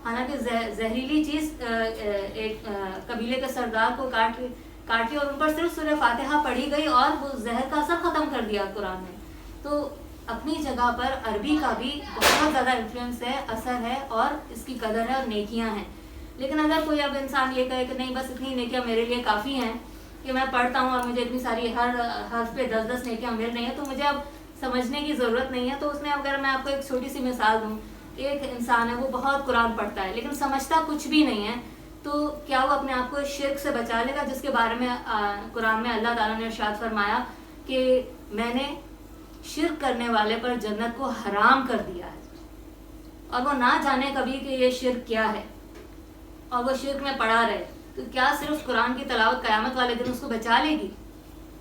حالانکہ زہریلی چیز ایک قبیلے کے سردار کو کاٹی اور ان پر صرف سورہ فاتحہ پڑھی گئی اور وہ زہر کا اثر ختم کر دیا قرآن نے. تو اپنی جگہ پر عربی کا بھی بہت زیادہ انفلوئنس ہے, اثر ہے, اور اس کی قدر ہے اور نیکیاں ہیں. لیکن اگر کوئی اب انسان یہ کہے کہ نہیں بس اتنی نیکیاں میرے لیے کافی ہیں کہ میں پڑھتا ہوں اور مجھے اتنی ساری ہر حرف پہ 10 نیکیاں مل رہی ہیں تو مجھے اب سمجھنے کی ضرورت نہیں ہے. تو اس میں اگر میں آپ کو ایک چھوٹی سی مثال دوں, ایک انسان ہے وہ بہت قرآن پڑھتا ہے لیکن سمجھتا کچھ بھی نہیں ہے, تو کیا وہ اپنے آپ کو شرک سے بچا لے گا جس کے بارے میں قرآن میں اللہ تعالیٰ نے ارشاد فرمایا کہ میں نے شرک کرنے والے پر جنت کو حرام کر دیا ہے, اور وہ نہ جانے کبھی کہ یہ شرک کیا ہے اور وہ شرک میں پڑا رہے. تو کیا صرف قرآن کی تلاوت قیامت والے دن اس کو بچا لے گی؟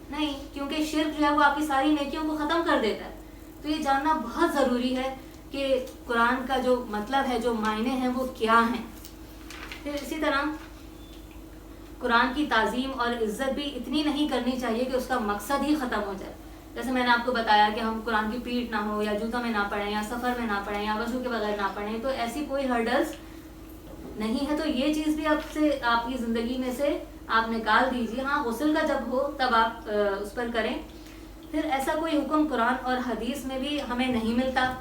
نہیں, کیونکہ شرک جو ہے وہ آپ کی ساری نیکیوں کو ختم کر دیتا ہے. تو یہ جاننا بہت ضروری ہے کہ قرآن کا جو مطلب ہے, جو معنی ہیں وہ کیا ہیں. پھر اسی طرح قرآن کی تعظیم اور عزت بھی اتنی نہیں کرنی چاہیے کہ اس کا مقصد ہی ختم ہو جائے. جیسے میں نے آپ کو بتایا کہ ہم قرآن کی پیٹھ نہ ہو, یا جوتوں میں نہ پڑھیں, یا سفر میں نہ پڑھیں, یا وضو کے بغیر نہ پڑھیں, تو ایسی کوئی ہرڈلز نہیں ہے. تو یہ چیز بھی آپ کی زندگی میں سے آپ نکال دیجیے. ہاں, غسل کا جب ہو تب آپ اس پر کریں. پھر ایسا کوئی حکم قرآن اور حدیث میں بھی ہمیں نہیں ملتا.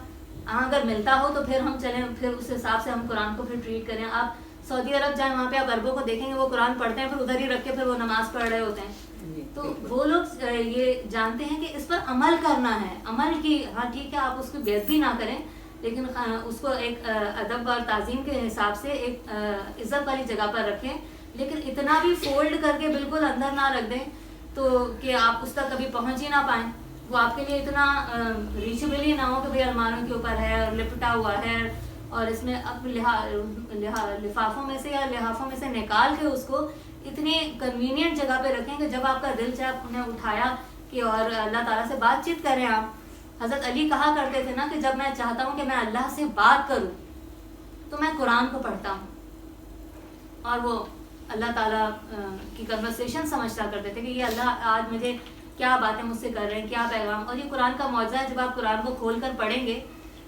ہاں, اگر ملتا ہو تو پھر ہم چلیں, پھر اس حساب سے ہم قرآن کو پھر ٹریٹ کریں. آپ سعودی عرب جائیں, وہاں پہ آپ عربوں کو دیکھیں گے وہ قرآن پڑھتے ہیں, پھر ادھر ہی رکھ کے پھر وہ نماز پڑھ رہے ہوتے ہیں. تو وہ لوگ یہ جانتے ہیں کہ اس پر عمل کرنا ہے. عمل کی, ہاں ٹھیک ہے, آپ اس کی بے عزتی نہ کریں, لیکن اس کو ایک ادب اور تعظیم کے حساب سے ایک عزت والی جگہ پر رکھیں, لیکن اتنا بھی فولڈ کر کے بالکل اندر نہ رکھ دیں تو کہ آپ اس تک کبھی پہنچ ہی نہ پائیں. وہ آپ کے لیے اتنا ریچیبل ہی نہ ہو کہ بھائی الماروں کے اوپر ہے اور لپٹا ہوا ہے, اور اس میں اب لفافوں میں سے یا لحافوں میں سے نکال کے اس کو اتنی کنوینئنٹ جگہ پہ رکھیں کہ جب آپ کا دل چاہے آپ نے اٹھایا کہ اور اللہ تعالیٰ سے بات چیت کریں. آپ حضرت علی کہا کرتے تھے نا کہ جب میں چاہتا ہوں کہ میں اللہ سے بات کروں تو میں قرآن کو پڑھتا ہوں, اور وہ اللہ تعالیٰ کی کنورسیشن سمجھتا کرتے تھے کہ یہ اللہ آج مجھے کیا باتیں مجھ سے کر رہے ہیں, کیا پیغام. اور یہ قرآن کا معجزہ ہے, جب آپ قرآن کو کھول کر پڑھیں گے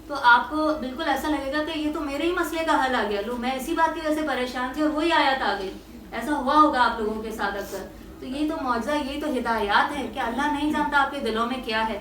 تو آپ کو بالکل ایسا لگے گا کہ یہ تو میرے ہی مسئلے کا حل آ گیا. لو, میں اسی بات کی وجہ سے پریشان تھی اور وہی آیت آ گئی. ایسا ہوا ہوگا آپ لوگوں کے ساتھ اکثر. تو یہی تو معجزہ, یہی تو ہدایات ہے کہ اللہ نہیں جانتا آپ کے دلوں میں کیا ہے,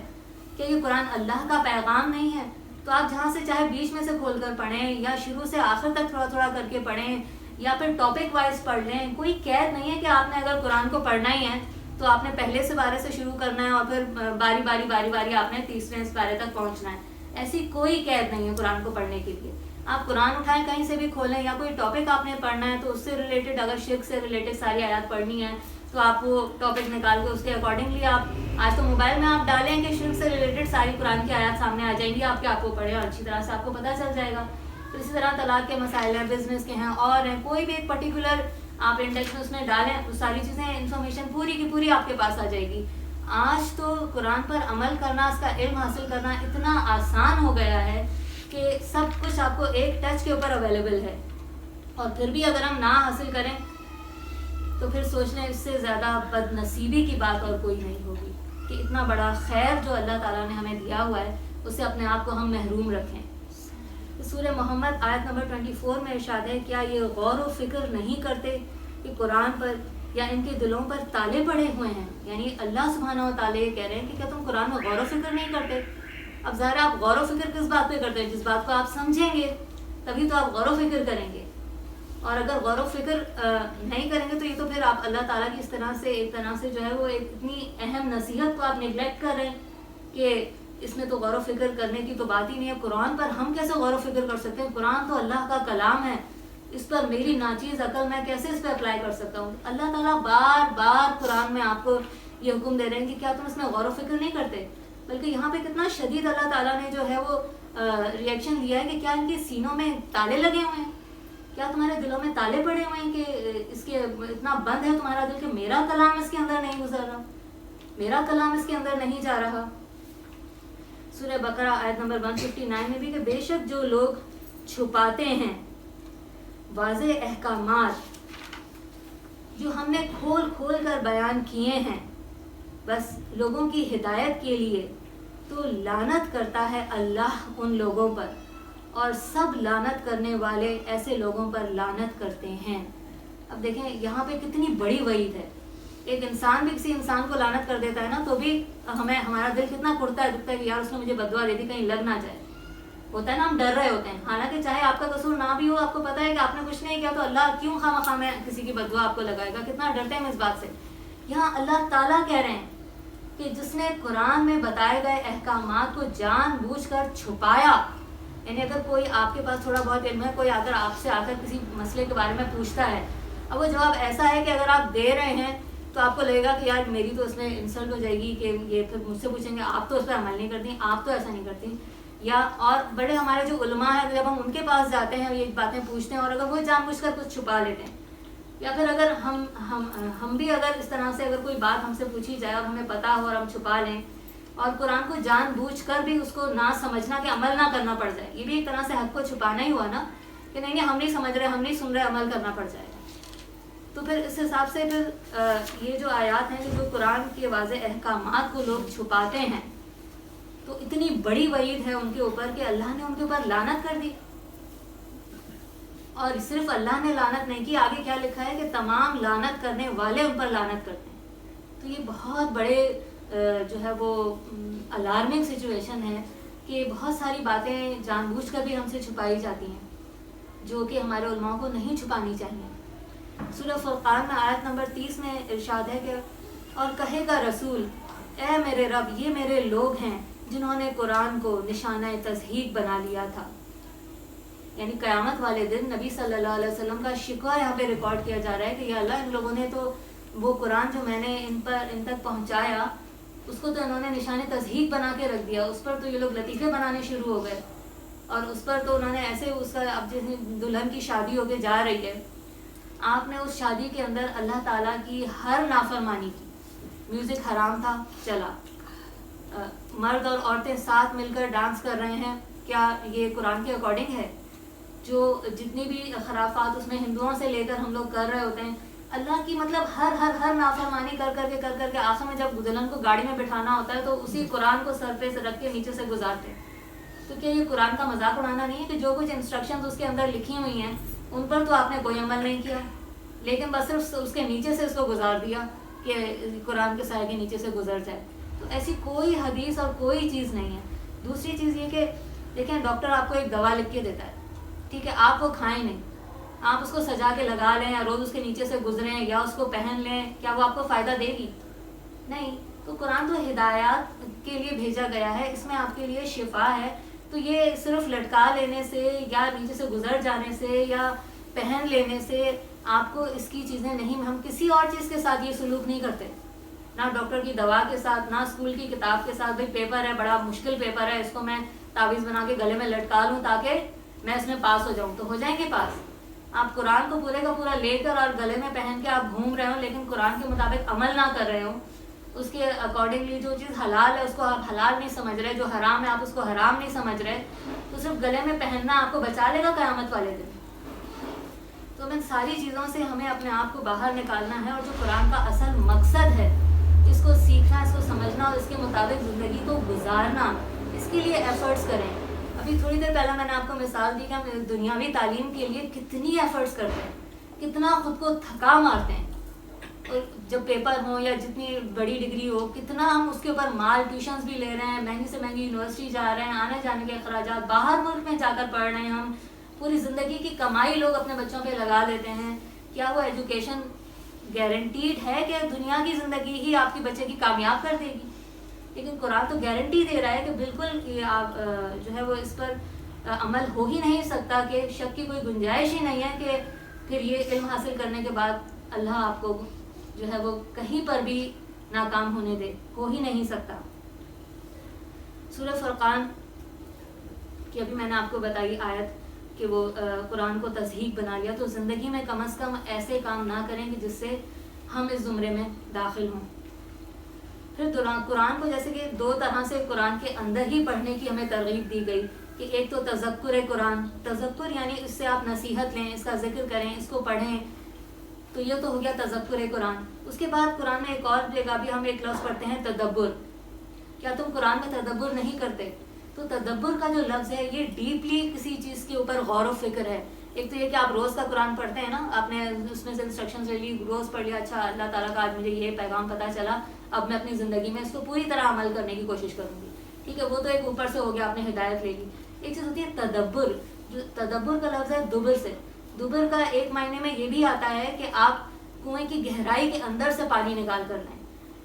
کہ یہ قرآن اللہ کا پیغام نہیں ہے. تو آپ جہاں سے چاہے بیچ میں سے کھول کر پڑھیں, یا شروع سے آخر تک تھوڑا تھوڑا کر کے پڑھیں, یا پھر ٹاپک وائز پڑھ لیں. کوئی قید نہیں ہے کہ آپ نے اگر قرآن کو پڑھنا ہی ہے تو آپ نے پہلے سے بارے سے شروع کرنا ہے اور پھر باری باری آپ نے تیسرے پارے تک پہنچنا ہے. ایسی کوئی قید نہیں ہے قرآن کو پڑھنے کے لیے. آپ قرآن اٹھائیں, کہیں سے بھی کھولیں, یا کوئی ٹاپک آپ نے پڑھنا ہے تو اس سے ریلیٹڈ, اگر شرک سے ریلیٹڈ ساری آیات پڑھنی ہے تو آپ وہ ٹاپک نکال کے اس کے اکارڈنگلی آپ آج تو موبائل میں آپ ڈالیں کہ شرک سے ریلیٹڈ ساری قرآن کی آیات سامنے آ جائیں گی, آپ کے آپ کو پڑھیں اور اچھی طرح سے آپ کو پتہ چل جائے گا. تو اسی طرح طلاق کے مسائل ہیں, بزنس کے ہیں, اور ہیں, کوئی بھی ایک پرٹیکولر آپ انڈیکس میں اس میں ڈالیں, ساری چیزیں انفارمیشن پوری کی پوری آپ کے پاس آ جائے گی. آج تو قرآن پر عمل کرنا, اس کا علم حاصل کرنا اتنا آسان ہو گیا ہے کہ سب کچھ آپ کو ایک ٹچ کے اوپر اویلیبل ہے. اور پھر بھی اگر ہم نہ حاصل کریں تو پھر سوچ لیں اس سے زیادہ بد نصیبی کی بات اور کوئی نہیں ہوگی کہ اتنا بڑا خیر جو اللہ تعالیٰ نے ہمیں دیا ہوا ہے اس سے اپنے آپ کو ہم محروم رکھیں. سورہ محمد آیت نمبر 24 میں ارشاد ہے, کیا یہ غور و فکر نہیں کرتے کہ قرآن پر یا ان کے دلوں پر تالے پڑے ہوئے ہیں. یعنی اللہ سبحانہ و تعالیٰ یہ کہہ رہے ہیں کہ کیا تم قرآن میں غور و فکر نہیں کرتے. اب ظاہر آپ غور و فکر کس بات پہ کرتے ہیں, جس بات کو آپ سمجھیں گے تبھی تو آپ غور و فکر کریں گے. اور اگر غور و فکر نہیں کریں گے تو یہ تو پھر آپ اللہ تعالیٰ کی اس طرح سے ایک طرح سے جو ہے وہ ایک اتنی اہم نصیحت کو آپ نیگلیکٹ کر رہے ہیں کہ اس میں تو غور و فکر کرنے کی تو بات ہی نہیں ہے. قرآن پر ہم کیسے غور و فکر کر سکتے ہیں؟ قرآن تو اللہ کا کلام ہے, اس پر میری ناچیز عقل میں کیسے اس پہ اپلائی کر سکتا ہوں؟ اللہ تعالیٰ بار بار قرآن میں آپ کو یہ حکم دے رہے ہیں کہ کیا تم اس میں غور و فکر نہیں کرتے. بلکہ یہاں پہ کتنا شدید اللہ تعالیٰ نے جو ہے وہ ریئیکشن دیا ہے کہ کیا ان کے سینوں میں تالے لگے ہوئے ہیں, کیا تمہارے دلوں میں تالے پڑے ہوئے ہیں کہ اس کے اتنا بند ہے تمہارا دل کہ میرا کلام اس کے اندر نہیں گزر رہا, میرا کلام اس کے اندر نہیں جا رہا. سورہ بقرہ آیت نمبر 159 میں بھی کہ بے شک جو لوگ چھپاتے ہیں واضح احکامات جو ہم نے کھول کھول کر بیان کیے ہیں, بس لوگوں کی ہدایت کے لیے، تو لعنت کرتا ہے اللہ ان لوگوں پر، اور سب لعنت کرنے والے ایسے لوگوں پر لعنت کرتے ہیں۔ اب دیکھیں یہاں پہ کتنی بڑی وعید ہے۔ ایک انسان بھی کسی انسان کو لعنت کر دیتا ہے نا تو بھی ہمارا دل کتنا کڑتا ہے، دکھتا ہے کہ یار اس نے مجھے بددعا دے دی، کہیں لگ نہ جائے، ہوتا ہے نا، ہم ڈر رہے ہوتے ہیں، حالانکہ چاہے آپ کا قصور نہ بھی ہو، آپ کو پتہ ہے کہ آپ نے کچھ نہیں کیا تو اللہ کیوں خواہ میں کسی کی بددعا آپ کو لگائے گا، کتنا ڈرتے ہیں ہم اس بات سے۔ یہاں اللہ تعالیٰ کہہ رہے ہیں کہ جس نے قرآن میں بتائے گئے احکامات کو جان بوجھ کر چھپایا، یعنی اگر کوئی آپ کے پاس تھوڑا بہت علم ہے، کوئی اگر آپ سے آ کر کسی مسئلے کے بارے میں پوچھتا ہے، اب وہ جواب ایسا ہے کہ اگر آپ دے رہے ہیں تو آپ کو لگے گا کہ یار میری تو اس میں انسلٹ ہو جائے گی، کہ یہ پھر مجھ سے پوچھیں گے آپ تو اس پہ عمل نہیں کرتی، آپ تو ایسا نہیں کرتی، یا اور بڑے ہمارے جو علماء ہیں جب ہم ان کے پاس جاتے ہیں یہ باتیں پوچھتے ہیں اور اگر وہ جان بوجھ کر کچھ چھپا لیتے ہیں، یا پھر اگر ہم بھی اگر اس طرح سے اگر کوئی بات ہم سے پوچھی جائے اور ہمیں پتہ ہو اور ہم چھپا لیں اور قرآن کو جان بوجھ کر بھی اس کو نہ سمجھنا کہ عمل نہ کرنا پڑ جائے، یہ بھی ایک طرح سے حق کو چھپانا ہی ہوا نا، کہ نہیں ہم نہیں سمجھ رہے، ہم نہیں سن رہے، عمل کرنا پڑ جائے گا۔ تو پھر اس حساب سے پھر یہ جو آیات ہیں کہ جو قرآن کے واضح احکامات کو لوگ چھپاتے ہیں تو اتنی بڑی وعید ہے ان کے اوپر کہ اللہ نے ان کے اوپر لعنت کر دی، اور صرف اللہ نے لعنت نہیں کی، آگے کیا لکھا ہے کہ تمام لعنت کرنے والے ان پر لعنت کرتے ہیں۔ تو یہ بہت بڑے جو ہے وہ الارمنگ سچویشن ہے کہ بہت ساری باتیں جان بوجھ کر بھی ہم سے چھپائی جاتی ہیں جو کہ ہمارے علماء کو نہیں چھپانی چاہیے۔ سورہ فرقان میں آیت نمبر 30 میں ارشاد ہے کہ اور کہے گا رسول اے میرے رب یہ میرے لوگ ہیں جنہوں نے قرآن کو نشانہ تضحیک بنا لیا تھا، یعنی قیامت والے دن نبی صلی اللہ علیہ وسلم کا شکوہ یہاں پہ ریکارڈ کیا جا رہا ہے کہ یا اللہ ان لوگوں نے تو وہ قرآن جو میں نے ان تک پہنچایا اس کو تو انہوں نے نشان تضحیک بنا کے رکھ دیا، اس پر تو یہ لوگ لطیفے بنانے شروع ہو گئے، اور اس پر تو انہوں نے ایسے اس کا اب جیسے دلہن کی شادی ہو کے جا رہی ہے، آپ نے اس شادی کے اندر اللہ تعالیٰ کی ہر نافرمانی کی، میوزک حرام تھا چلا، مرد اور عورتیں ساتھ مل کر ڈانس کر رہے ہیں، کیا یہ قرآن کے اکارڈنگ ہے؟ جو جتنی بھی خرافات اس میں ہندوؤں سے لے کر ہم لوگ کر رہے ہوتے ہیں، اللہ کی مطلب ہر نافرمانی کر کر کے آخر میں جب دلہن کو گاڑی میں بٹھانا ہوتا ہے تو اسی قرآن کو سر پہ رکھ کے نیچے سے گزارتے ہیں۔ تو کیا یہ قرآن کا مذاق اڑانا نہیں ہے کہ جو کچھ انسٹرکشنز اس کے اندر لکھی ہوئی ہیں ان پر تو آپ نے کوئی عمل نہیں کیا، لیکن بس صرف اس کے نیچے سے اس کو گزار دیا کہ قرآن کے سائے کے نیچے سے گزر جائے؟ تو ایسی کوئی حدیث اور کوئی چیز نہیں ہے۔ دوسری چیز یہ کہ دیکھیں ڈاکٹر آپ کو ایک دوا لکھ کے دیتا ہے، ٹھیک ہے، آپ وہ کھائیں نہیں، آپ اس کو سجا کے لگا لیں یا روز اس کے نیچے سے گزریں یا اس کو پہن لیں، کیا وہ آپ کو فائدہ دے گی؟ نہیں۔ تو قرآن تو ہدایات کے لیے بھیجا گیا ہے، اس میں آپ کے لیے شفا ہے، تو یہ صرف لٹکا لینے سے یا نیچے سے گزر جانے سے یا پہن لینے سے آپ کو اس کی چیزیں نہیں، ہم کسی اور چیز کے ساتھ یہ سلوک نہیں کرتے، نہ ڈاکٹر کی دوا کے ساتھ، نہ اسکول کی کتاب کے ساتھ، بھائی پیپر ہے بڑا مشکل پیپر ہے، اس کو میں تعویذ بنا کے گلے میں لٹکا لوں تاکہ میں اس میں پاس ہو جاؤں، تو ہو جائیں گے پاس؟ آپ قرآن کو پورے کا پورا لے کر اور گلے میں پہن کے آپ گھوم رہے ہو لیکن قرآن کے مطابق عمل نہ کر رہے ہو، اس کے اکارڈنگلی جو چیز حلال ہے اس کو آپ حلال نہیں سمجھ رہے، جو حرام ہے آپ اس کو حرام نہیں سمجھ رہے، تو صرف گلے میں پہننا آپ کو بچا لے گا قیامت والے دن؟ تو ان ساری چیزوں سے ہمیں اپنے آپ کو باہر نکالنا ہے، اور جو قرآن کا اصل مقصد ہے اس کو سیکھنا، اس کو سمجھنا اور اس کے مطابق زندگی کو گزارنا، اس کے لیے ایفرٹس کریں۔ ابھی تھوڑی دیر پہلے میں نے آپ کو مثال دی کہ ہم دنیاوی تعلیم کے لیے کتنی ایفرٹس کرتے ہیں، کتنا خود کو تھکا مارتے ہیں، اور جب پیپر ہوں یا جتنی بڑی ڈگری ہو کتنا ہم اس کے اوپر مال ٹیوشنز بھی لے رہے ہیں، مہنگی سے مہنگی یونیورسٹی جا رہے ہیں، آنے جانے کے اخراجات، باہر ملک میں جا کر پڑھ رہے ہیں، ہم پوری زندگی کی کمائی لوگ اپنے بچوں پہ لگا دیتے ہیں۔ کیا وہ ایجوکیشن گارنٹیڈ ہے کہ دنیا کی زندگی ہی آپ کے بچے کی کامیاب کر دے گی؟ لیکن قرآن تو گارنٹی دے رہا ہے کہ بالکل آپ جو ہے وہ اس پر عمل ہو ہی نہیں سکتا، کہ شک کی کوئی گنجائش ہی نہیں ہے کہ پھر یہ علم حاصل کرنے کے بعد اللہ آپ کو جو ہے وہ کہیں پر بھی ناکام ہونے دے، ہو ہی نہیں سکتا۔ سورہ فرقان کی ابھی میں نے آپ کو بتائی آیت کہ وہ قرآن کو تضحیک بنا لیا، تو زندگی میں کم از کم ایسے کام نہ کریں کہ جس سے ہم اس زمرے میں داخل ہوں۔ پھر قرآن کو جیسے کہ دو طرح سے قرآن کے اندر ہی پڑھنے کی ہمیں ترغیب دی گئی کہ ایک تو تذکر قرآن، تذکر یعنی اس سے آپ نصیحت لیں، اس کا ذکر کریں، اس کو پڑھیں، تو یہ تو ہو گیا تذکر قرآن. اس کے بعد قرآن میں ایک اور جگہ بھی ہم ایک لفظ پڑھتے ہیں تدبر. کیا تم قرآن میں تدبر نہیں کرتے؟ تو تدبر کا جو لفظ ہے یہ ڈیپلی کسی چیز کے اوپر غور و فکر ہے. ایک تو یہ کہ آپ روز کا قرآن پڑھتے ہیں نا, آپ نے اس میں سے انسٹرکشنز لے لی, روز پڑھ لیا, اچھا اللہ تعالیٰ کا آج مجھے یہ پیغام پتہ چلا, اب میں اپنی زندگی میں اس کو پوری طرح عمل کرنے کی کوشش کروں گی. ٹھیک ہے, وہ تو ایک اوپر سے ہو گیا, آپ نے ہدایت لے لی. ایک چیز ہوتی ہے تدبر. جو تدبر کا لفظ ہے دبر سے. دبر کا ایک معنی میں یہ بھی آتا ہے کہ آپ کنویں کی گہرائی کے اندر سے پانی نکال کر لیں.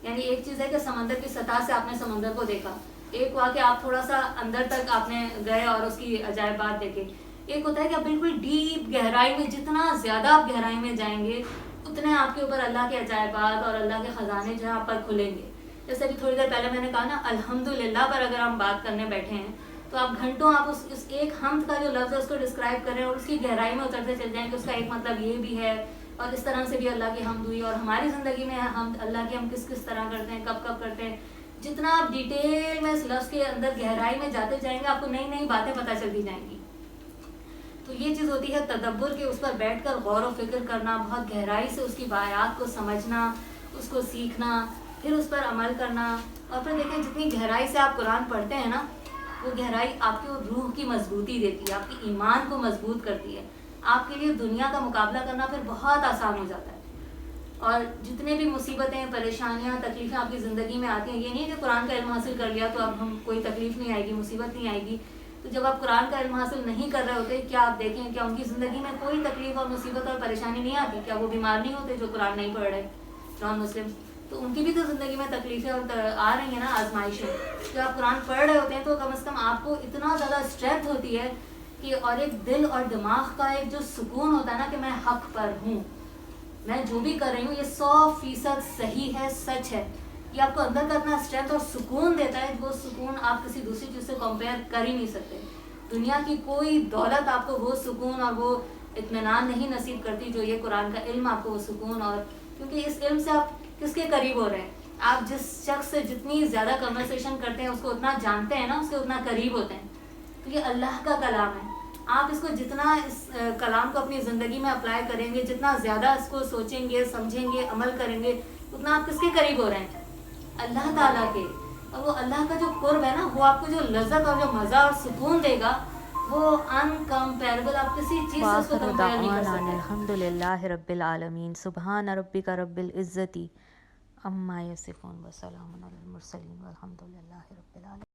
یعنی ایک چیز ہے کہ سمندر کی سطح سے آپ نے سمندر کو دیکھا, ایک ہوا کہ آپ تھوڑا سا اندر تک آپ نے گئے اور اس کی عجائبات دیکھے. ایک ہوتا ہے کہ آپ بالکل ڈیپ گہرائی میں, جتنا زیادہ آپ گہرائی میں جائیں گے اتنے آپ کے اوپر اللہ کے عجائبات اور اللہ کے خزانے جو ہے آپ پر کھلیں گے. جیسے کہ تھوڑی دیر پہلے میں نے کہا نا, الحمدللہ پر اگر ہم بات کرنے بیٹھے ہیں تو آپ گھنٹوں آپ اس ایک حمد کا جو لفظ ہے اس کو ڈسکرائب کریں اور اس کی گہرائی میں اترتے چل جائیں کہ اس کا ایک مطلب یہ بھی ہے, اور اس طرح سے بھی اللہ کی حمد ہوئی. اور ہماری زندگی میں ہم اللہ کی ہم کس کس طرح کرتے ہیں, کب کب کرتے ہیں, جتنا آپ ڈیٹیل میں اس لفظ کے اندر گہرائی میں جاتے جائیں گے آپ کو نئی نئی باتیں پتہ چلتی جائیں گی. تو یہ چیز ہوتی ہے تدبر کے, اس پر بیٹھ کر غور و فکر کرنا, بہت گہرائی سے اس کی آیات کو سمجھنا, اس کو سیکھنا, پھر اس پر عمل کرنا. اور پھر دیکھیں جتنی گہرائی سے آپ قرآن پڑھتے ہیں نا, وہ گہرائی آپ کی روح کی مضبوطی دیتی ہے, آپ کی ایمان کو مضبوط کرتی ہے. آپ کے لیے دنیا کا مقابلہ کرنا پھر بہت آسان ہو جاتا ہے. اور جتنے بھی مصیبتیں, پریشانیاں, تکلیفیں آپ کی زندگی میں آتی ہیں, یہ نہیں کہ قرآن کا علم حاصل کر لیا تو اب ہم کوئی تکلیف نہیں آئے گی, مصیبت نہیں آئے گی. تو جب آپ قرآن کا علم حاصل نہیں کر رہے ہوتے, کیا آپ دیکھیں کیا ان کی زندگی میں کوئی تکلیف اور مصیبت اور پریشانی نہیں آتی؟ کیا وہ بیمار نہیں ہوتے جو قرآن نہیں پڑھ رہے, نان مسلم؟ تو ان کی بھی تو زندگی میں تکلیفیں اور آ رہی ہیں نا, آزمائشیں. جب آپ قرآن پڑھ رہے ہوتے ہیں تو کم از کم آپ کو اتنا زیادہ اسٹرینتھ ہوتی ہے کہ, اور ایک دل اور دماغ کا ایک جو سکون ہوتا ہے نا کہ میں حق پر ہوں, میں جو بھی کر رہی ہوں یہ 100% صحیح ہے, سچ ہے. یہ آپ کو اندر کا اتنا اسٹرینتھ اور سکون دیتا ہے, وہ سکون آپ کسی دوسری چیز سے کمپیئر کر ہی نہیں سکتے. دنیا کی کوئی دولت آپ کو وہ سکون اور وہ اطمینان نہیں نصیب کرتی جو یہ قرآن کا علم آپ کو وہ سکون. اور کیونکہ اس علم سے آپ کس کے قریب ہو رہے ہیں, آپ جس شخص سے جتنی زیادہ کنورسیشن کرتے ہیں اس کو اتنا جانتے ہیں نا, اس سے اتنا قریب ہوتے ہیں. تو یہ اللہ کا کلام ہے, آپ اس کو جتنا اس کلام کو اپنی زندگی میں اپلائی کریں گے, جتنا زیادہ اس کو سوچیں گے, سمجھیں گے, عمل کریں گے, اتنا آپ کس کے قریب ہو رہے ہیں؟ اللہ تعالیٰ کے. اور وہ اللہ کا جو قرب ہے نا, وہ آپ کو جو لذت اور جو مزہ اور سکون دے گا وہ انکمپیریبل, آپ کسی چیز سے اس کو کمپیئر نہیں کر سکتے. الحمدللہ رب العالمین. سبحان ربک رب العزت عما یصفون وسلام علی المرسلین والحمدللہ رب العالمین.